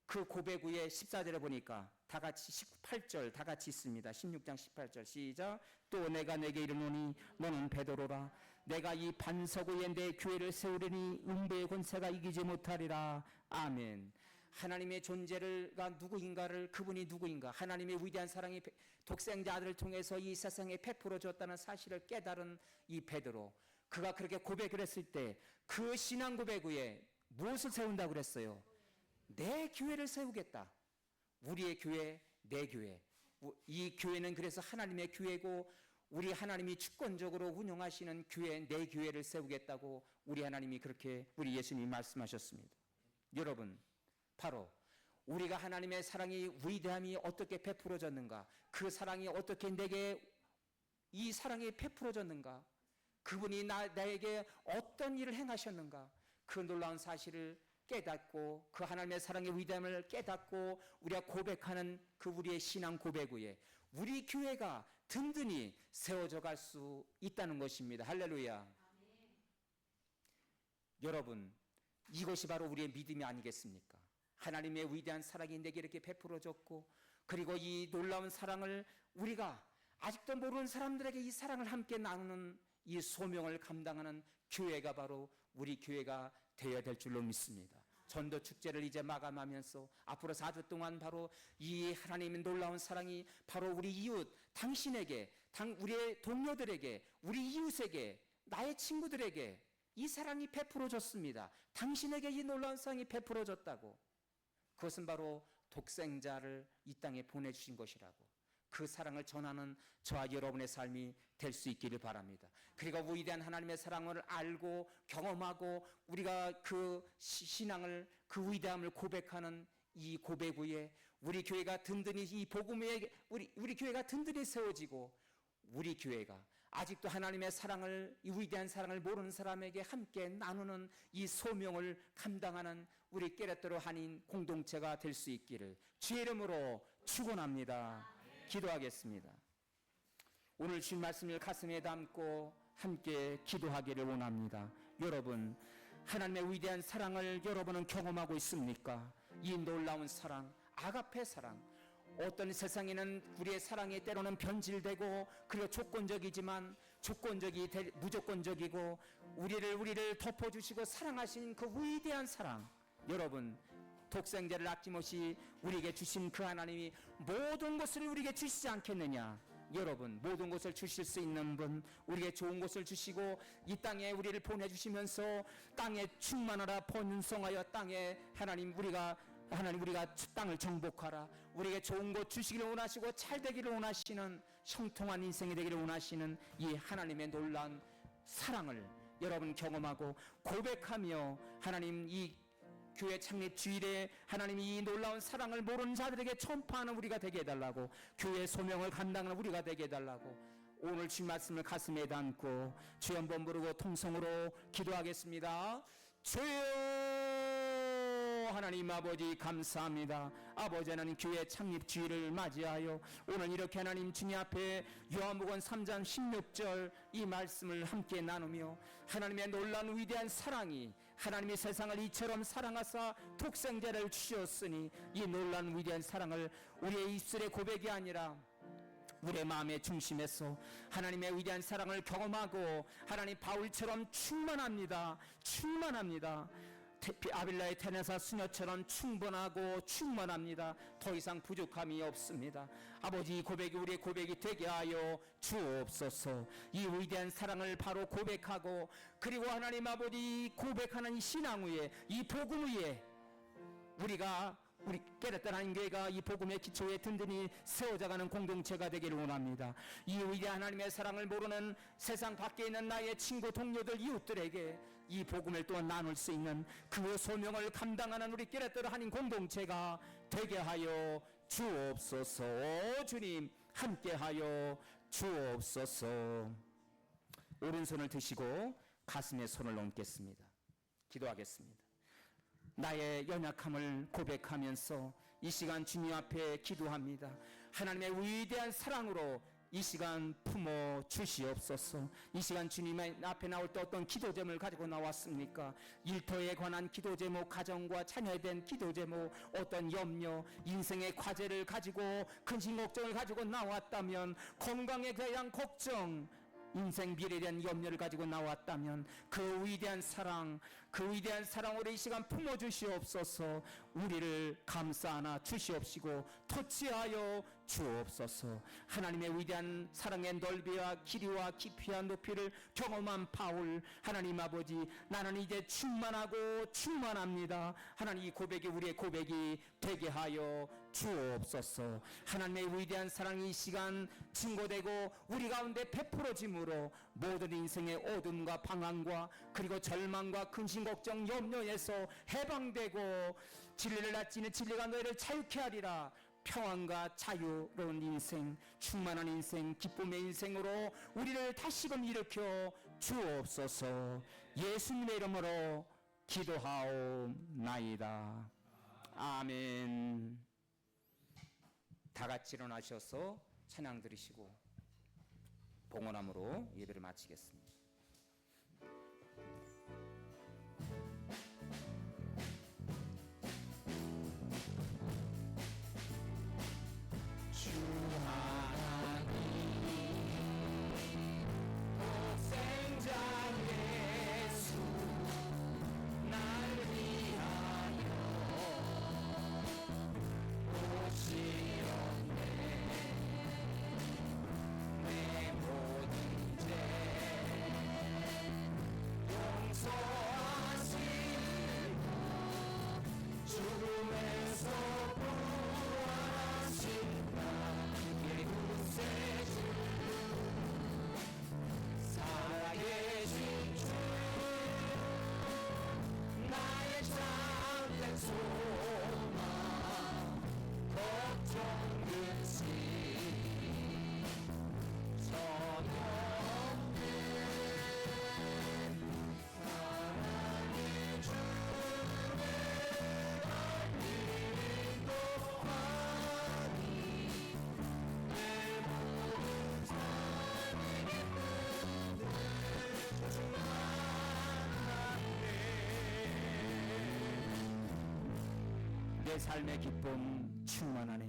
그 고백 후에 14절에 보니까 다 같이 18절 다 같이 있습니다. 16장 18절 시작. 또 내가 내게 이르노니 너는 베드로라. 내가 이 반석 위에 내 교회를 세우리니 음부의 권세가 이기지 못하리라. 아멘. 하나님의 존재가 누구인가를, 그분이 누구인가, 하나님의 위대한 사랑이 독생자 아들을 통해서 이 세상에 베풀어 줬다는 사실을 깨달은 이 베드로, 그가 그렇게 고백을 했을 때 그 신앙 고백 후에 무엇을 세운다고 그랬어요? 내 교회를 세우겠다. 우리의 교회, 내 교회. 이 교회는 그래서 하나님의 교회고 우리 하나님이 주권적으로 운영하시는 교회, 내 교회를 세우겠다고 우리 하나님이 그렇게 우리 예수님이 말씀하셨습니다. 여러분, 바로 우리가 하나님의 사랑이, 위대함이 어떻게 베풀어졌는가, 그 사랑이 어떻게 내게 이 사랑이 베풀어졌는가, 그분이 나에게 어떤 일을 행하셨는가, 그 놀라운 사실을 깨닫고 그 하나님의 사랑의 위대함을 깨닫고 우리가 고백하는 그 우리의 신앙 고백 후에 우리 교회가 든든히 세워져 갈 수 있다는 것입니다. 할렐루야. 여러분, 이것이 바로 우리의 믿음이 아니겠습니까? 하나님의 위대한 사랑이 내게 이렇게 베풀어졌고, 그리고 이 놀라운 사랑을 우리가 아직도 모르는 사람들에게 이 사랑을 함께 나누는 이 소명을 감당하는 교회가 바로 우리 교회가 되어야 될 줄로 믿습니다. 전도 축제를 이제 마감하면서 앞으로 4주 동안 바로 이 하나님의 놀라운 사랑이 바로 우리 이웃, 당신에게, 우리의 동료들에게, 우리 이웃에게, 나의 친구들에게 이 사랑이 베풀어졌습니다. 당신에게 이 놀라운 사랑이 베풀어졌다고. 그것은 바로 독생자를 이 땅에 보내주신 것이라고. 그 사랑을 전하는 저와 여러분의 삶이 될 수 있기를 바랍니다. 그리고 위대한 하나님의 사랑을 알고 경험하고 우리가 그 신앙을, 그 위대함을 고백하는 이 고백 위에 우리 교회가 든든히 이 복음 위에 우리 교회가 든든히 세워지고, 우리 교회가 아직도 하나님의 사랑을, 이 위대한 사랑을 모르는 사람에게 함께 나누는 이 소명을 감당하는 우리 깨레토로 한인 공동체가 될 수 있기를 주의 이름으로 축원합니다. 기도하겠습니다. 오늘 주신 말씀을 가슴에 담고 함께 기도하기를 원합니다. 여러분, 하나님의 위대한 사랑을 여러분은 경험하고 있습니까? 이 놀라운 사랑, 아가페 사랑. 어떤 세상에는 우리의 사랑이 때로는 변질되고 그리고 조건적이지만 무조건적이고 우리를 덮어주시고 사랑하신 그 위대한 사랑. 여러분, 독생자를 아낌없이 우리에게 주신 그 하나님이 모든 것을 우리에게 주시지 않겠느냐? 여러분, 모든 것을 주실 수 있는 분, 우리에게 좋은 것을 주시고 이 땅에 우리를 보내주시면서 땅에 충만하라 번성하여 땅에 우리가 땅을 정복하라, 우리에게 좋은 것 주시기를 원하시고 잘 되기를 원하시는 형통한 인생이 되기를 원하시는 이 하나님의 놀라운 사랑을 여러분 경험하고 고백하며 하나님 이 교회 창립 주일에 하나님이 이 놀라운 사랑을 모르는 자들에게 전파하는 우리가 되게 해달라고, 교회의 소명을 감당하는 우리가 되게 해달라고 오늘 주신 말씀을 가슴에 담고 주여 한번 부르고 통성으로 기도하겠습니다. 주여 하나님 아버지 감사합니다. 아버지 하나님 교회 창립 주일을 맞이하여 오늘 이렇게 하나님 주님 앞에 요한복음 3장 16절 이 말씀을 함께 나누며 하나님의 놀라운 위대한 사랑이 하나님이 세상을 이처럼 사랑하사 독생자를 주셨으니 이 놀라운 위대한 사랑을 우리의 입술의 고백이 아니라 우리의 마음의 중심에서 하나님의 위대한 사랑을 경험하고 하나님 바울처럼 충만합니다. 아빌라의 테네사 수녀처럼 충분하고 충만합니다. 더 이상 부족함이 없습니다. 아버지, 이 고백이 우리의 고백이 되게 하여 주옵소서. 이 위대한 사랑을 바로 고백하고 그리고 하나님 아버지 고백하는 이 신앙 위에, 이 복음 위에 우리 깨레토 한인 교회가 이 복음의 기초에 든든히 세워져가는 공동체가 되기를 원합니다. 이 위대한 하나님의 사랑을 모르는 세상 밖에 있는 나의 친구, 동료들, 이웃들에게 이 복음을 또 나눌 수 있는 그 소명을 감당하는 우리 깨레토 한인 공동체가 되게 하여 주옵소서. 오 주님, 함께하여 주옵소서. 오른손을 드시고 가슴에 손을 얹겠습니다. 기도하겠습니다. 나의 연약함을 고백하면서 이 시간 주님 앞에 기도합니다. 하나님의 위대한 사랑으로 이 시간 품어 주시옵소서. 이 시간 주님 앞에 나올 때 어떤 기도 제목을 가지고 나왔습니까? 일터에 관한 기도 제목, 가정과 자녀에 대한 기도 제목, 어떤 염려, 인생의 과제를 가지고 근심 걱정을 가지고 나왔다면, 건강에 대한 걱정, 인생 미래에 대한 염려를 가지고 나왔다면 그 위대한 사랑으로 이 시간 품어주시옵소서. 우리를 감싸 안아 주시옵시고 터치하여 주옵소서. 하나님의 위대한 사랑의 넓이와 길이와 깊이와 높이를 경험한 바울, 하나님 아버지, 나는 이제 충만하고 충만합니다. 하나님, 이 고백이 우리의 고백이 되게 하여 주옵소서. 하나님의 위대한 사랑이 이 시간 증거되고 우리 가운데 베풀어짐으로 모든 인생의 어둠과 방황과 그리고 절망과 근심 걱정 염려에서 해방되고 진리를 앗지는 진리가 너희를 자유케 하리라. 평안과 자유로운 인생, 충만한 인생, 기쁨의 인생으로 우리를 다시금 일으켜 주옵소서. 예수님의 이름으로 기도하옵나이다. 아멘. 다 같이 일어나셔서 찬양 드리시고 봉헌함으로 예배를 마치겠습니다. 내 삶의 기쁨 충만하네.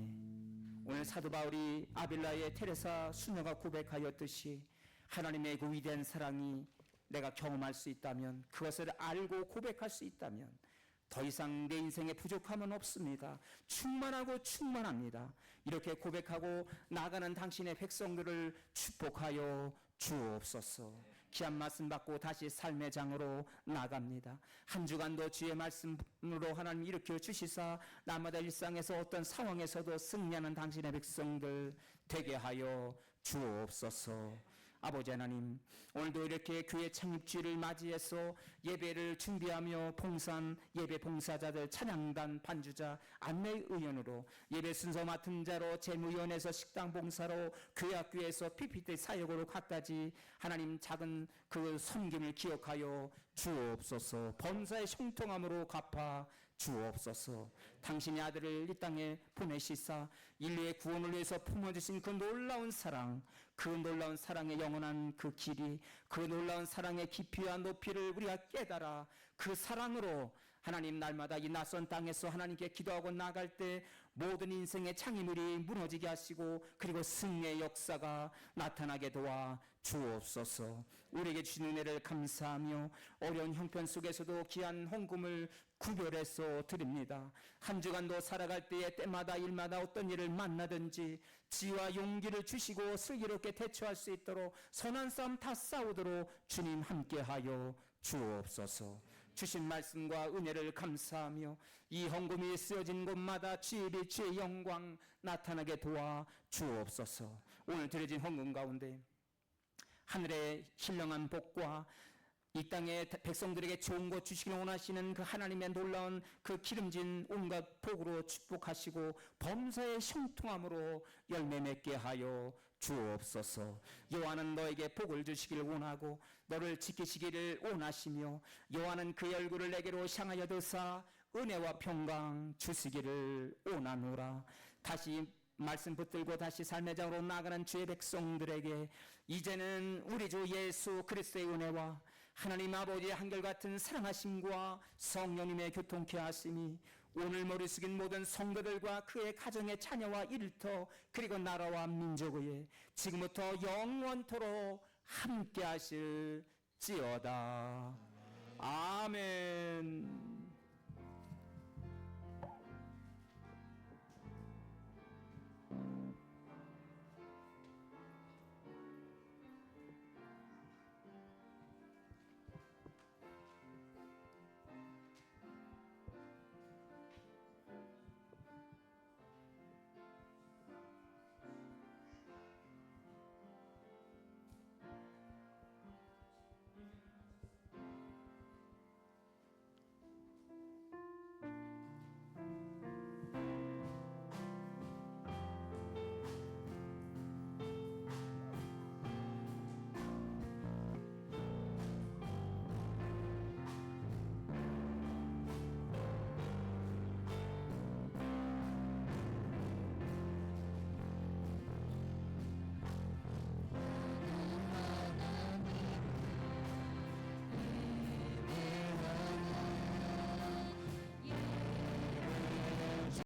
오늘 사도 바울이 아빌라의 테레사 수녀가 고백하였듯이 하나님의 그 위대한 사랑이 내가 경험할 수 있다면, 그것을 알고 고백할 수 있다면 더 이상 내 인생에 부족함은 없습니다. 충만하고 충만합니다. 이렇게 고백하고 나가는 당신의 백성들을 축복하여 주옵소서. 귀한 말씀 받고 다시 삶의 장으로 나갑니다. 한 주간도 주의 말씀으로 하나님 일으켜 주시사 날마다 일상에서 어떤 상황에서도 승리하는 당신의 백성들 되게 하여 주옵소서. 아버지 하나님, 오늘도 이렇게 교회 창립주일을 맞이해서 예배를 준비하며 봉사한 예배 봉사자들, 찬양단, 반주자, 안내의원으로, 예배 순서 맡은 자로, 재무위원회에서 식당 봉사로, 교회 학교에서 PPT 사역으로 갖다지 하나님 작은 그 섬김을 기억하여 주옵소서. 범사의 형통함으로 갚아 주옵소서. 당신의 아들을 이 땅에 보내시사 인류의 구원을 위해서 품어주신 그 놀라운 사랑, 그 놀라운 사랑의 영원한 그 길이, 그 놀라운 사랑의 깊이와 높이를 우리가 깨달아 그 사랑으로 하나님 날마다 이 낯선 땅에서 하나님께 기도하고 나갈 때 모든 인생의 창의물이 무너지게 하시고 그리고 승리의 역사가 나타나게 도와 주옵소서. 우리에게 주신 은혜를 감사하며 어려운 형편 속에서도 귀한 헌금을 구별해서 드립니다. 한 주간도 살아갈 때에 때마다 일마다 어떤 일을 만나든지 지혜와 용기를 주시고 슬기롭게 대처할 수 있도록 선한 싸움 다 싸우도록 주님 함께하여 주옵소서. 주신 말씀과 은혜를 감사하며 이 헌금이 쓰여진 곳마다 주의 빛, 주의 영광 나타나게 도와 주옵소서. 오늘 드려진 헌금 가운데 하늘의 신령한 복과 이 땅의 백성들에게 좋은 것 주시길 원하시는 그 하나님의 놀라운 그 기름진 온갖 복으로 축복하시고 범사의 형통함으로 열매 맺게 하여 주옵소서. 여호와는 너에게 복을 주시길 원하고 너를 지키시기를 원하시며 여호와는 그의 얼굴을 내게로 향하여 드사 은혜와 평강 주시기를 원하노라. 다시 말씀 붙들고 다시 삶의 장으로 나가는 주의 백성들에게 이제는 우리 주 예수 그리스도의 은혜와 하나님 아버지의 한결같은 사랑하심과 성령님의 교통케 하심이 오늘 머리 숙인 모든 성도들과 그의 가정의 자녀와 일터 그리고 나라와 민족의 지금부터 영원토록 함께 하실지어다. 아멘.